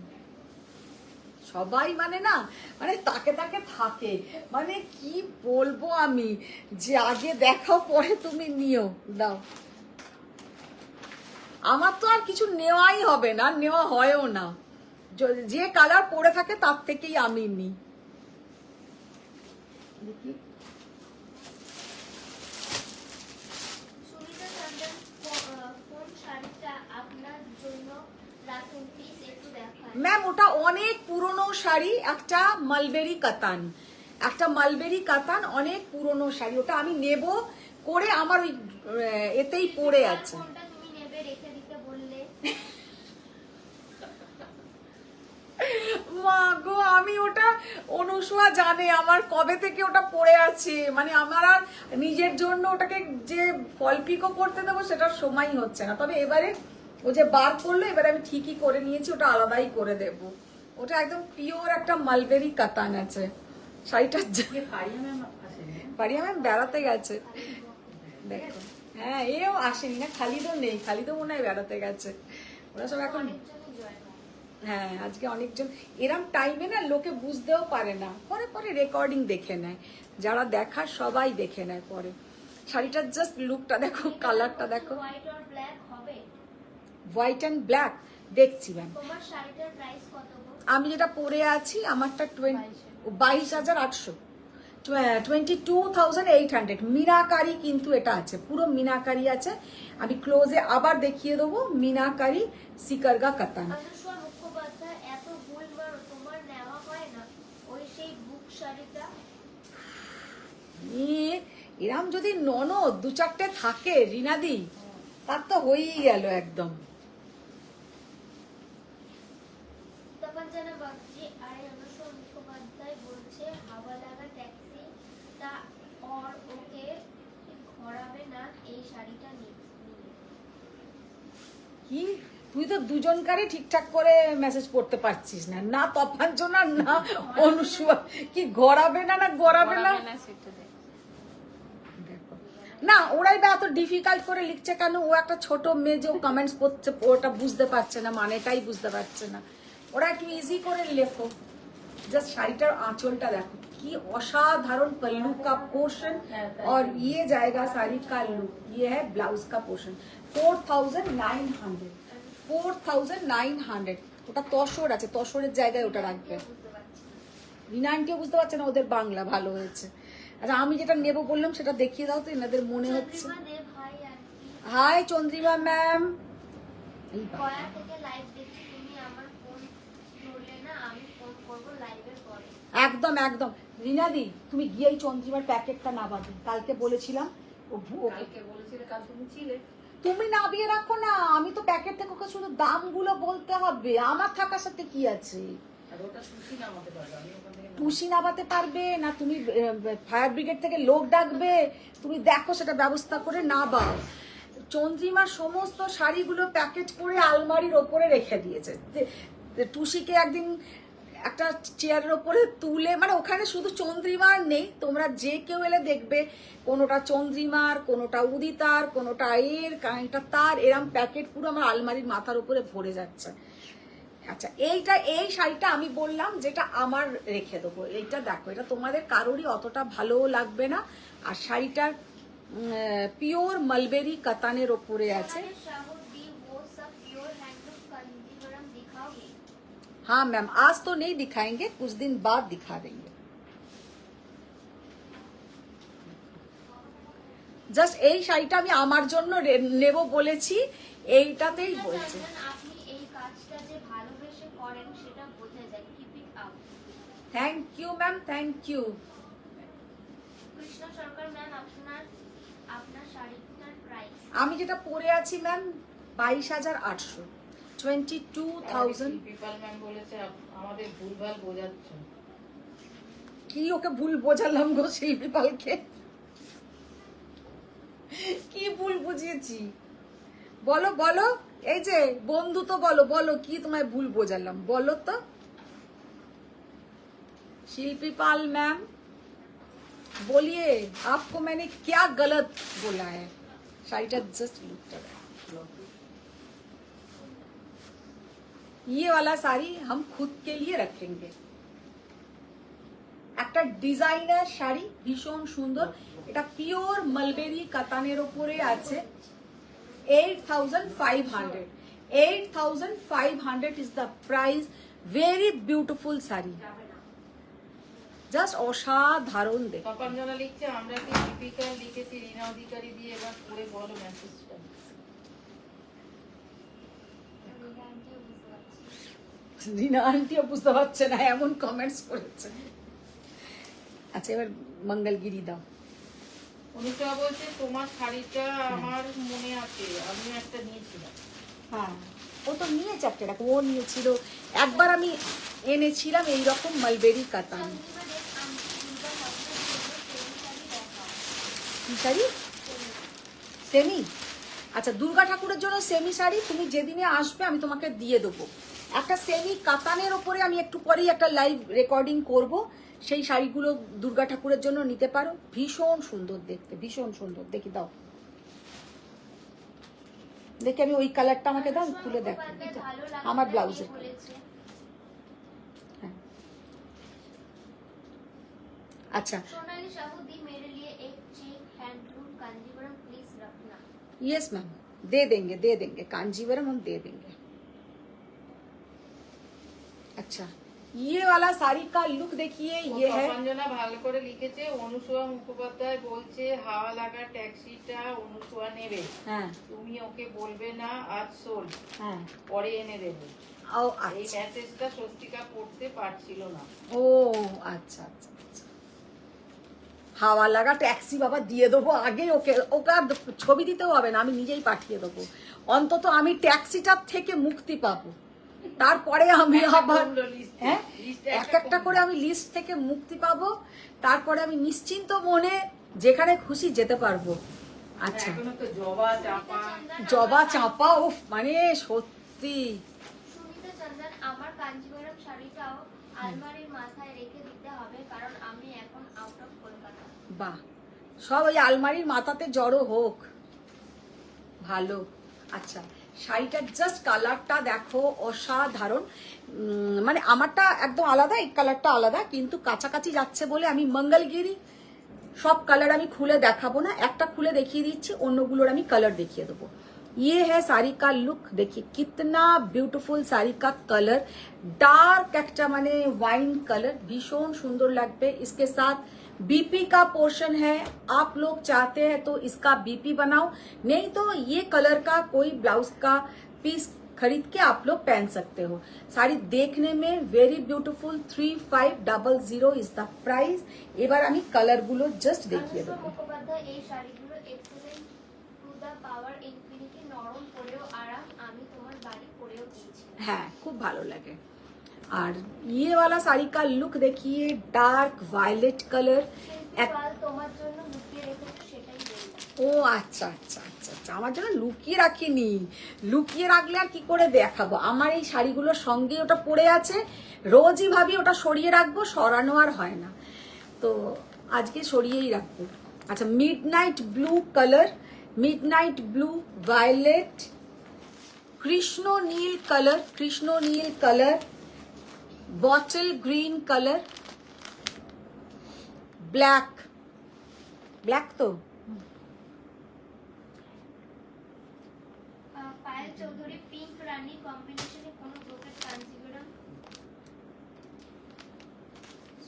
A: সবাই মানে না, মানে তাকে তাকে থাকে, মানে কি বলবো আমি, যে আগে দেখাও পরে তুমি নিও, দাও। আমার তো আর কিছু নেওয়াই হবে না, নেওয়া হয়ও না, যে কালার পরে থাকে তার থেকেই আমি নিই। দেখি
C: সুমিতা চন্দন কোন শাড়িটা আপনার জন্য রাখুন প্লিজ একটু দেখান।
A: ম্যাম ওটা অনেক পুরনো শাড়ি, একটা মালবেরি কাতান, একটা মালবেরি কাতান, অনেক পুরনো শাড়ি, ওটা আমি নেব করে আমার ওই এতেই পড়ে আছে।
C: কোনটা তুমি নেবে রেখে দিতে বললে?
A: মা গো, আমি ওটা, অনুসুয়া জানে আমার কবে থেকে ওটা পড়ে আছে, মানে আমার আর নিজের জন্য ওটাকে যে ফল পিকো করতে দেবো সেটার সময়ই হচ্ছে না। তবে এবারে ও যে বার করলো, এবারে আমি ঠিকই করে নিয়েছি, ওটা আলাদাই করে দেব। ওটা একদম পিওর একটা মালবেরি কাতান আছে শাড়িটার। পারিয়া ম্যাম বেড়াতে গেছে, দেখো। হ্যাঁ, এও আসেনি না, খালিদও নেই, খালিদও মনে হয় বেড়াতে গেছে। ওরা সব এখন, হ্যাঁ আজকে অনেকজন, এরম টাইমে না লোকে বুঝতেও পারে না, পরে পরে রেকর্ডিং দেখে নেয়, যারা দেখার সবাই দেখে নেয় পরে। শাড়িটার জাস্ট লুকটা দেখো, কালারটা দেখো,
C: হোয়াইট আর ব্ল্যাক হবে?
A: White and black. দেখছি ম্যাম,
C: তোমার শাড়িটার প্রাইস কত গো?
A: আমি যেটা পরে আছি আমারটা 22,800, 22,800 মিনাকারি, কিন্তু এটা আছে পুরো মিনাকারি আছে। আমি ক্লোজে আবার দেখিয়ে দেবো, মিনাকারি সিকারগা কাতান।
C: অনুষ্কা মুখোপাধ্যায় এত ভুল মারো, তোমার নেওয়া হয় না ওই সেই বুক শাড়িটা?
A: এরম যদি ননদ দু চারটে থাকে রিনাদি, তার তো হয়েই গেল একদম।
C: তপনজানা বাগচি, আরে অনুষ্কা মুখোপাধ্যায় বলছে হাওয়া লাগা ট্যাক্সি তা और ওকে ঘোরাবে না এই শাড়িটা নিয়ে।
A: কি তুই তো দুজনকারই ঠিকঠাক করে মেসেজ করতে পারছিস না, না তপাঞ্জনা না অনুসুয়া, কি গড়াবে না, না গড়াবে না। দেখো না, ওরাই বা এত ডিফিকাল্ট করে লিখছে কেন? ও একটা ছোট মেয়ে, যে কমেন্টস করছে ওটা বুঝতে পারছে না, মানেটাই বুঝতে পারছে না। ওরা একটু ইজি করে লেখো। জাস্ট শাড়িটার আঁচলটা দেখো, কি অসাধারণ पल्लू का पोर्शन, और ये जाएगा साड़ी का लुक, ये है ब्लाउज का पोर्शन। 4,900, 4,900। ওটা তসর আছে, তসরের জায়গায় ওটা রাখবে। রিনা আন্টিও বুঝতে পারছে না ওদের বাংলা ভালো হয়েছে। আচ্ছা, আমি যেটা নেবো বললাম সেটা দেখিয়ে দাও তো, এনাদের মনে হচ্ছে।
C: Chandrima Deb, hi auntie.
A: Hi Chandrima ma'am.
C: কয়া থেকে লাইভ দেখছি, তুমি আমার ফোন ধরলে না, আমি ফোন করব লাইভের পরে।
A: একদম একদম রিনাদি, তুমি গিয়েই চন্দ্রিমার প্যাকেটটা নাবাবে, কালকে বলেছিলাম। তুমি নাবিয়ে রাখো না, আমি তো প্যাকেট থেকে ওকে শুধু দামগুলো বলতে হবে, আমার থাকার সাথে কি আছে। টুসি নামাতে পারবে না, তুমি ফায়ার ব্রিগেড থেকে লোক ডাকবে, তুমি দেখো সেটা ব্যবস্থা করে নাবাও। চন্দ্রিমার সমস্ত শাড়িগুলো প্যাকেট করে আলমারির ওপরে রেখে দিয়েছে। টুসিকে একদিন একটা চেয়ারের ওপরে তুলে, মানে ওখানে শুধু চন্দ্রিমার নেই, তোমরা যে কেউ এলে দেখবে কোনোটা চন্দ্রিমার, কোনোটা উদিতার, কোনোটা এর, কানেরটা তার, এরম প্যাকেট পুরো আমার আলমারির মাথার উপরে ভরে যাচ্ছে। আচ্ছা, এই শাড়িটা আমি বললাম যেটা আমার রেখে দেবো, এইটা দেখো, এটা তোমাদের কারোরই অতটা ভালোও লাগবে না, আর শাড়িটার পিওর মালবেরি কাতানের ওপরে আছে। हाँ मैम, आज तो नहीं दिखाएंगे, कुछ दिन बाद दिखा देंगे। জাস্ট এই শাড়িটা আমি আমার জন্য নেব বলেছি, এইটাতেই বলছি।
C: আপনি এই কাজটা যে ভালোবেসে করেন সেটা বোঝা যায়, keep it up.
A: Thank you ma'am, thank you.
C: Krishna Sarkar ma'am, আপনার শাড়িটার প্রাইস?
A: আমি যেটা পরে আছি ম্যাম 22,800, 22,000।
B: ম্যাম বলেছে আমাদের ভুলভাল বোঝাচ্ছ।
A: কি ওকে ভুল বোঝালাম গো শিল্পী পালকে? কি ভুল বুঝিয়েছি বলো বলো, এই যে বন্ধু তো বলো, বলো কি তোমায় ভুল বোঝালাম বলো তো। शिल्पी पाल मैम बोलिए, आपको मैंने क्या गलत बोला है? शाड़ीटा जस्ट लुकटा ये वाला साड़ी हम खुद के लिए रखेंगे। একটা ডিজাইনার শাড়ি, ভীষণ সুন্দর। এটা পিওর মালবেরি কাতানের উপরে আছে। 8500 8500 is the price. Very beautiful sari, just অসাধারণ দেখ।
B: তপঞ্জনা লিখছে আমরা কি দীপিকা লিখেছি রিনা অধিকারী দিয়ে, এবার পড়ে বলো মেসেজটা।
A: রিনা আন্টিও বুঝতে পারছে না, এমন কমেন্টস করেছে। আচ্ছা এবার মঙ্গলগিরি দাও।
B: অনুষ্কা বলছে তোমার শাড়িটা আমার মনে আছে, আমি একটা নিয়েছিলাম।
A: হ্যাঁ ও তো নিয়েছে একটা, এরকম ও নিয়েছিল একবার, আমি এনেছিলাম এইরকম মালবেরি কাতান। কি শাড়ি? সেমি? আচ্ছা দুর্গা ঠাকুরের জন্য সেমি শাড়ি তুমি যেদিনে আসবে আমি তোমাকে দিয়ে দেবো। একটা সেমি কাতানের ওপরে আমি একটু পরেই একটা লাইভ রেকর্ডিং করব, সেই শাড়িগুলো দুর্গা ঠাকুরের জন্য নিতে পারো। ভীষণ সুন্দর দেখতে, ভীষণ সুন্দর। দেখি দাও, দেখি আমি ওই কালারটা আমাকে দাও, খুলে দেখো আমার ব্লাউজে। হ্যাঁ अच्छा
C: सोनाली साहू दी मेरे लिए एक चेक हैंडलूम कांजीवरम प्लीज रखना।
A: यस मैम, दे देंगे कांजीवरम हम दे देंगे। अच्छा ये वाला साड़ी का लुक देखिए, ये है।
B: তপঞ্জনা ভালো করে লিখেছে, অনুসুয়া মুখোপাধ্যায় বলছে হাওয়া লাগা ট্যাক্সিটা অনুসুয়া নেবে,
A: হ্যাঁ
B: তুমি ওকে বলবে না আজ সোল,
A: হ্যাঁ
B: পরে এনে দেবে।
A: ও
B: এই
A: আচ্ছা,
B: মেসেজটা স্বস্তিকা পড়তে পারছিল না।
A: ও আচ্ছা আচ্ছা আচ্ছা। হাওয়া লাগা ট্যাক্সি বাবা দিয়ে দেবো আগে, ওকে ওকে আর ছবি দিতেও হবে না, আমি নিজেই পাঠিয়ে দেবো। অন্তত আমি ট্যাক্সিটার থেকে মুক্তি পাবো, তারপরে আমি আবার হ্যাঁ এক একটা করে আমি লিস্ট থেকে মুক্তি পাবো, তারপরে আমি নিশ্চিন্ত মনে যেখানে খুশি যেতে পারবো। আচ্ছা
B: এখনো তো জবা চাপা
A: জবা চাপা, ও মানে সত্যি।
C: সুমিতা চন্দন আমার কাঞ্জিবরম শাড়িটাও আলমারির মাথায় রেখে দিতে হবে, কারণ আমি এখন আউট অফ কলকাতা।
A: বাহ, সব ওই আলমারির মাথাতে জড়ো হোক, ভালো। আচ্ছা শাড়িটার জাস্ট কালারটা দেখো, অসাধারণ। মানে আমারটা একদম আলাদা, এই কালারটা আলাদা, কিন্তু কাছাকাছি যাচ্ছে বলে আমি মঙ্গলগিরি সব কালার আমি খুলে দেখাবো না, একটা খুলে দেখিয়ে দিচ্ছি, অন্যগুলোর আমি কালার দেখিয়ে দেবো। ये है साड़ी का लुक, देखिए कितना ब्यूटीफुल साड़ी का कलर, डार्क একটা মানে वाइन कलर, भीषण सुंदर लगते। इसके साथ बीपी का पोर्शन है, आप लोग चाहते हैं तो इसका बीपी बनाओ, नहीं तो ये कलर का कोई ब्लाउज का पीस खरीद के आप लोग पहन सकते हो। साड़ी देखने में very beautiful, 3500 is the price. এবার আমি কালার গুলো জাস্ট দেখিয়ে
C: অনুসুয়া
A: দেবো।
C: মুখোপাধ্যায় এই শাড়িগুলো excellent to the power infinity, নরম পরেও আরাম, আমি তোমার বাড়ি পরেও দিয়েছি।
A: হ্যাঁ খুব ভালো লাগে। আর ये वाला साड़ी का लुक देखिए, डार्क वायलेट कलर।
C: শিল্পীপাল তোমার জন্য লুকিয়ে রেখেছো সেটাই বললাম।
A: ও আচ্ছা আচ্ছা আচ্ছা আচ্ছা, আমার জন্য লুকিয়ে রাখিনি, লুকিয়ে রাখলে আর কি করে দেখাবো। আমার এই শাড়িগুলোর সঙ্গে ওটা পড়ে আছে, রোজই ভাবি ওটা সরিয়ে রাখবো, সরানো আর হয় না, তো আজকে সরিয়েই রাখবো। আচ্ছা midnight blue colour, midnight blue, violet, কৃষ্ণ নীল কালার, কৃষ্ণ নীল colour, bottle green colour, black, black তো
C: পায়েল চৌধুরী পিঙ্ক রানী কম্বিনেশনে কোনো brocade Kanjeevaram.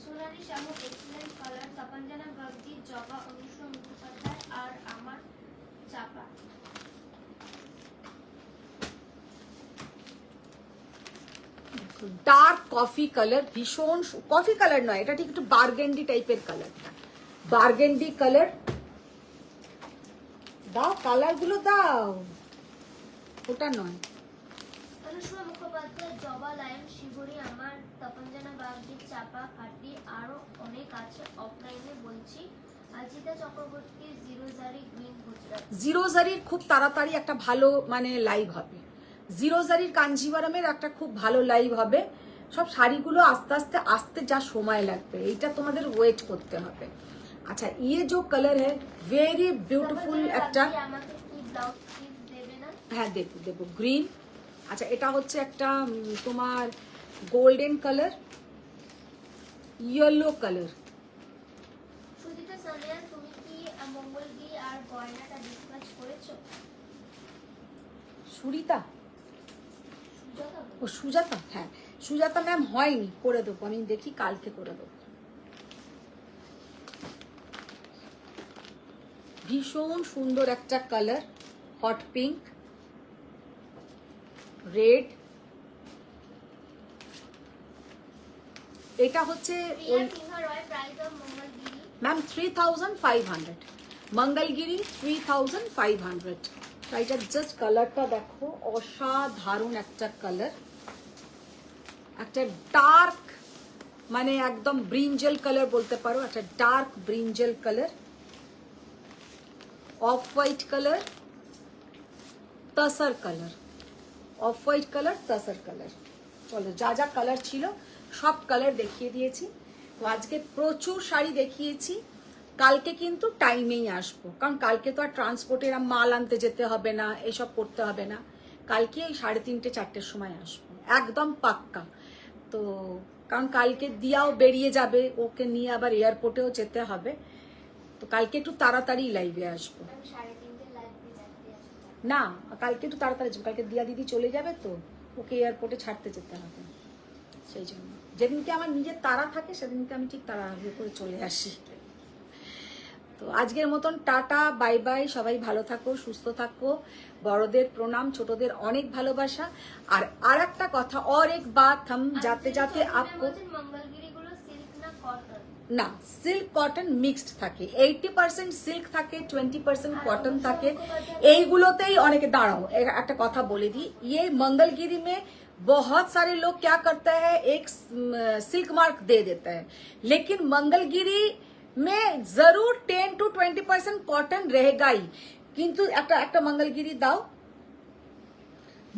C: Sonali Sahu excellent colour, Tapanjana Bagdi, Joba, Anusuya Mukhopadhyay আর আমার চাপা।
A: ডার্ক কফি কালার, ভীষণ কফি কালার নয়, এটা ঠিক একটু বার্গেন্ডি টাইপের কালারটা, বার্গেন্ডি কালার। দাও কালার গুলো দাও, ওটা নয়।
C: অনুসুয়া মুখোপাধ্যায়, জবা, লায়ন, শিবরী, আমার, তপঞ্জনা বাগদি, চাপা, খাটি, আরো অনেক আছে, অফলাইনে বলছি। আজিতা চক্রবর্তী, জিরো জারি, গ্রিন গুজরাট।
A: জিরো জারির খুব তাড়াতাড়ি একটা ভালো মানে লাইভ হবে, জিরো জারির কাঞ্জিভারমের একটা খুব ভালো লাইভ হবে। সব শাড়িগুলো আস্তে আস্তে আসতে যা সময় লাগবে, এইটা তোমাদের ওয়েট করতে হবে। আচ্ছা ইয়ে যে কালার হ্যাঁ ভেরি বিউটিফুল একটা,
C: আমাকে কি ব্লাউজ পিস দেবে না?
A: হ্যাঁ দেবো দেবো, গ্রিন আচ্ছা, এটা হচ্ছে একটা তোমার golden colour, yellow colour.
C: Sujita Sania, তুমি কি মঙ্গলগিরি আর গয়নাটা ডিসপ্যাচ করেছো?
A: সুরিতা,
C: সুজাতা?
A: ও সুজাতা, হ্যাঁ সুজাতা ম্যাম হয়নি, করে দেবো আমি, দেখি কালকে করে দেবো। ভীষণ সুন্দর একটা কালার, হট পিঙ্ক, রেড। এটা হচ্ছে
C: Priya Singha Roy, price of Mangalagiri?
A: Ma'am 3500, Mangalagiri 3500। এটার জাস্ট কালারটা দেখো, অসাধারণ একটা কালার, একটা ডার্ক মানে একদম ব্রিঞ্জেল কালার বলতে পারো, একটা dark brinjal colour, off white colour, tussar colour, off white colour, tussar colour. চলো, যা যা কালার ছিল সব কালার দেখিয়ে দিয়েছি। তো আজকে প্রচুর শাড়ি দেখিয়েছি, কালকে কিন্তু টাইমেই আসবো, কারণ কালকে তো আর ট্রান্সপোর্টের মাল আনতে যেতে হবে না, এসব করতে হবে না। কালকে এই 3:30 4টের সময় আসবো, একদম পাক্কা। তো কারণ কালকে দিয়াও বেরিয়ে যাবে, ওকে নিয়ে আবার এয়ারপোর্টেও যেতে হবে, তো কালকে একটু তাড়াতাড়ি লাইভে আসবো।
C: আমি 3:30 লাইভ দিয়ে যাচ্ছি আজকে।
A: না, কালকে একটু তাড়াতাড়ি যাবো, কালকে দিয়া দিদি চলে যাবে, তো ওকে এয়ারপোর্টে ছাড়তে যেতে হবে, সেই জন্য যেদিনকে আমার নিজের তাড়া থাকে সেদিনকে আমি ঠিক তাড়াহুড়ো করে চলে আসি। তো আজকের মতন টাটা, বাই বাই, সবাই ভালো থাকো, সুস্থ থাকো, বড়দের প্রণাম, ছোটদের অনেক ভালোবাসা। আর একটা কথা, और एक बात हम जाते जाते आपको,
C: মঙ্গলগিরিগুলো সিল্ক না কটন?
A: না সিল্ক কটন মিক্সড থাকে, 80% সিল্ক থাকে, 20% কটন থাকে। এইগুলোতেই অনেকে, দাঁড়াও একটা কথা বলে দিই, ये मंगलगिरी में बहुत सारे लोग क्या करता है, एक सिल्क मार्क दे देता है, लेकिन मंगलगिरी में जरूर 10 to 20% कॉटन रहेगा ही। किंतु একটা मंगलगिरी दाও,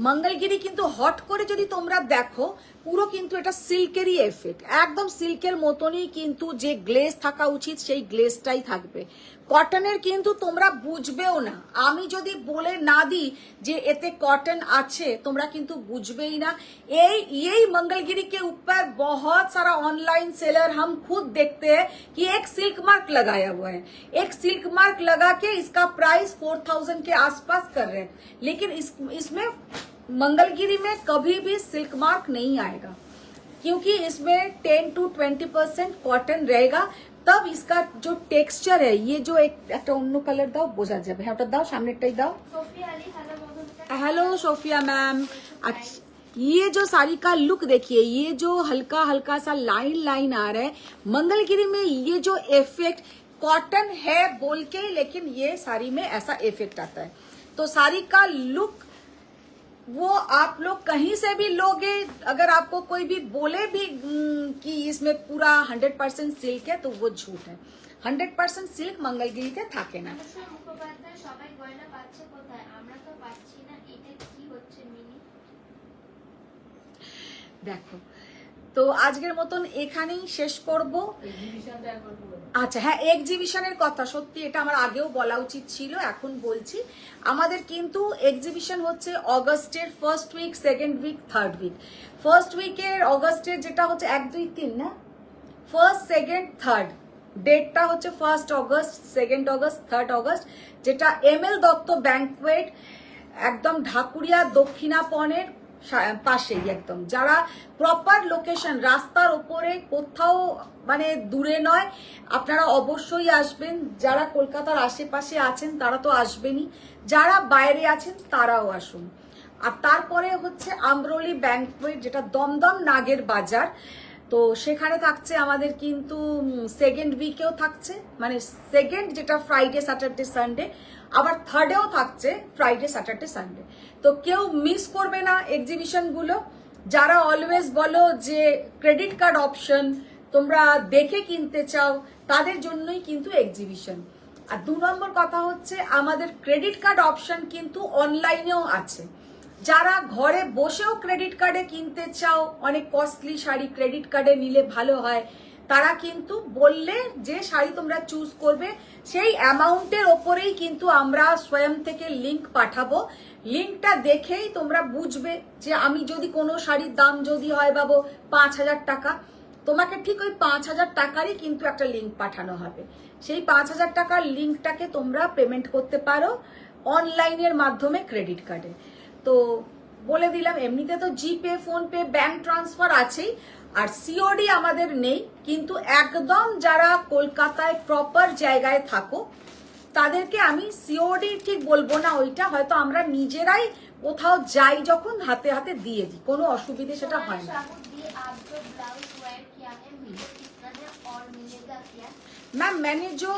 A: मंगलगिरी কিন্তু হট করে যদি তোমরা দেখো, পুরো কিন্তু এটা সিল্কেরই এফেক্ট, একদম সিল্কের মতনই কিন্তু যে গ্লেজ থাকা উচিত সেই গ্লেজটাই থাকবে। কটনের কিন্তু তোমরা বুঝবেও না, আমি যদি বলে না দিই যে এতে কটন আছে, তোমরা কিন্তু বুঝবেই না। यही मंगलगिरी के ऊपर बहुत सारा ऑनलाइन सेलर हम खुद देखते हैं कि एक सिल्क मार्क लगाया हुआ है, एक सिल्क मार्क लगा के इसका प्राइस 4000 के आसपास कर रहे हैं, लेकिन इसमें मंगलगिरी में कभी भी सिल्क मार्क नहीं आएगा, क्योंकि इसमें 10 to 20% कॉटन रहेगा। तब इसका जो टेक्सचर है, ये जो एक অন্য কালার দাও, বোঝা যাবে। হ্যাঁ, ওটা দাও, সামনেরটাই দাও।
C: Sofia Ali, hello Madhumita.
A: Hello Sofia ma'am. अच्छा, ये जो साड़ी का लुक देखिए, ये जो हल्का हल्का सा लाइन लाइन आ रहा है, मंगलगिरी में ये जो इफेक्ट कॉटन है बोल के, लेकिन ये साड़ी में ऐसा इफेक्ट आता है। तो साड़ी का लुक वो आप लोग कहीं से भी लोगे, अगर आपको कोई भी बोले भी कि इसमें पूरा 100% सिल्क है, तो वो झूठ है। 100% सिल्क मंगलगिरीতে থাকে না।
C: অনুষ্কা মুখোপাধ্যায়, সবাই গয়না পাচ্ছে কোথায়? আমরা তো পাচ্ছি না, এটা কি হচ্ছে মিনি?
A: দেখো, তো আজকের মতন এখানেই শেষ করব। আচ্ছা হ্যাঁ, এক্সিবিশনের কথা সত্যি এটা আমার আগেও বলা উচিত ছিল, এখন বলছি। আমাদের কিন্তু এক্সিবিশন হচ্ছে অগস্টের first week, second week, third week. First উইকের অগস্টের যেটা হচ্ছে 1 2 3 না, ফার্স্ট সেকেন্ড থার্ড, ডেটটা হচ্ছে 1 অগস্ট, 2 অগস্ট, 3 অগস্ট, যেটা ML দত্ত ব্যাংকুয়েট, একদম ঢাকুরিয়া দক্ষিণাপনের পাশেই একদম। যারা প্রপার লোকেশন, রাস্তার ওপরে কোথাও মানে দূরে নয়, আপনারা অবশ্যই আসবেন। যারা কলকাতার আশেপাশে আছেন তারা তো আসবেনই, যারা বাইরে আছেন তারাও আসুন। আর তারপরে হচ্ছে আমরোলি ব্যাংকুয়েট, যেটা দমদম নাগের বাজার, তো সেখানে থাকছে আমাদের কিন্তু সেকেন্ড উইকেও থাকছে, মানে সেকেন্ড যেটা ফ্রাইডে স্যাটারডে সানডে, আবার থার্ডেও থাকছে ফ্রাইডে স্যাটারডে সানডে। তো কেউ মিস করবে না এক্সিবিশনগুলো। যারা অলওয়েজ বলো যে ক্রেডিট কার্ড অপশন তোমরা দেখে কিনতে চাও, তাদের জন্যই কিন্তু এক্সিবিশন। আর 2 নম্বর কথা হচ্ছে, আমাদের ক্রেডিট কার্ড অপশন কিন্তু অনলাইনেও আছে। যারা ঘরে বসেও ক্রেডিট কার্ডে কিনতে চাও, অনেক কস্টলি শাড়ি ক্রেডিট কার্ডে নিলে ভালো হয়, তারা কিন্তু বললে যে শাড়ি তোমরা চুজ করবে, সেই অ্যামাউন্টের ওপরেই কিন্তু আমরা স্বয়ং থেকে লিংক পাঠাবো। লিঙ্কটা দেখেই তোমরা বুঝবে যে আমি যদি কোনো শাড়ির দাম যদি হয় বাবু 5,000 টাকা, তোমাকে ঠিক ওই 5,000 টাকারই কিন্তু একটা লিঙ্ক পাঠানো হবে। সেই 5,000 টাকার লিঙ্কটাকে তোমরা পেমেন্ট করতে পারো অনলাইনের মাধ্যমে ক্রেডিট কার্ডে। তো বলে দিলাম, এমনিতে তো জিপে, ফোনপে, ব্যাংক ট্রান্সফার আছেই, আর সিওডি আমাদের নেই। কিন্তু একদম যারা কলকাতায় প্রপার জায়গায় থাকো তাদেরকে আমি সিওডি ঠিক বলবো না, ওইটা হয়তো আমরা নিজেরাই কোথাও যাই যখন হাতে হাতে দিয়ে দিই, কোনো অসুবিধে সেটা হয় না।
C: आप जो ब्लाउज वेयर किया है मीटर कितना है और मिलेगा क्या?
A: मैम मैंने जो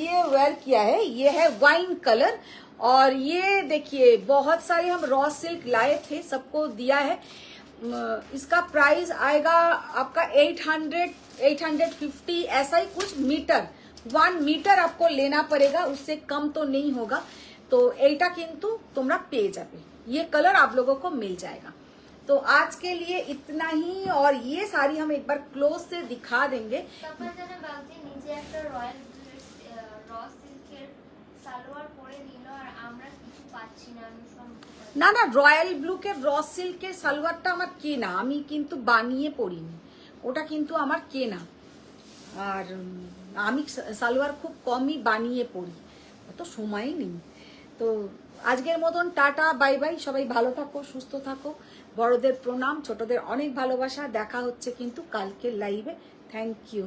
A: ये वेयर किया है ये है वाइन कलर, और ये देखिए बहुत सारे हम रॉ सिल्क लाए थे, सबको दिया है। इसका प्राइस आएगा आपका 800 850 ऐसा ही कुछ मीटर, 1 मीटर आपको लेना पड़ेगा, उससे कम तो नहीं होगा। तो एटा किंतु तुमरा पे जाबे, ये कलर आप लोगों को मिल जाएगा। तो आज के लिए इतना ही, और ये साड़ी हम एक बार क्लोज से दिखा देंगे।
C: তপনজানা বাগদি নিজে একটা রয়্যাল র সিল্কের সালোয়ার পরে দিল আর আমরা কিছু পাচ্ছি না। অনুষ্কা মুখোপাধ্যায়।
A: না না, রয়্যাল ব্লুকে র সিল্কের সালোয়ারটা আমার কেনা, আমি কিন্তু বানিয়ে পরিনি, ওটা কিন্তু আমার কেনা। আর আমি সালোয়ার খুব কমই বানিয়ে পরি, অত সময়ই নেই। তো আজকের মতন টাটা, বাই বাই, সবাই ভালো থাকো, সুস্থ থাকো, বড়দের প্রণাম, ছোটদের অনেক ভালোবাসা। দেখা হচ্ছে কিন্তু কালকের লাইভে। Thank you.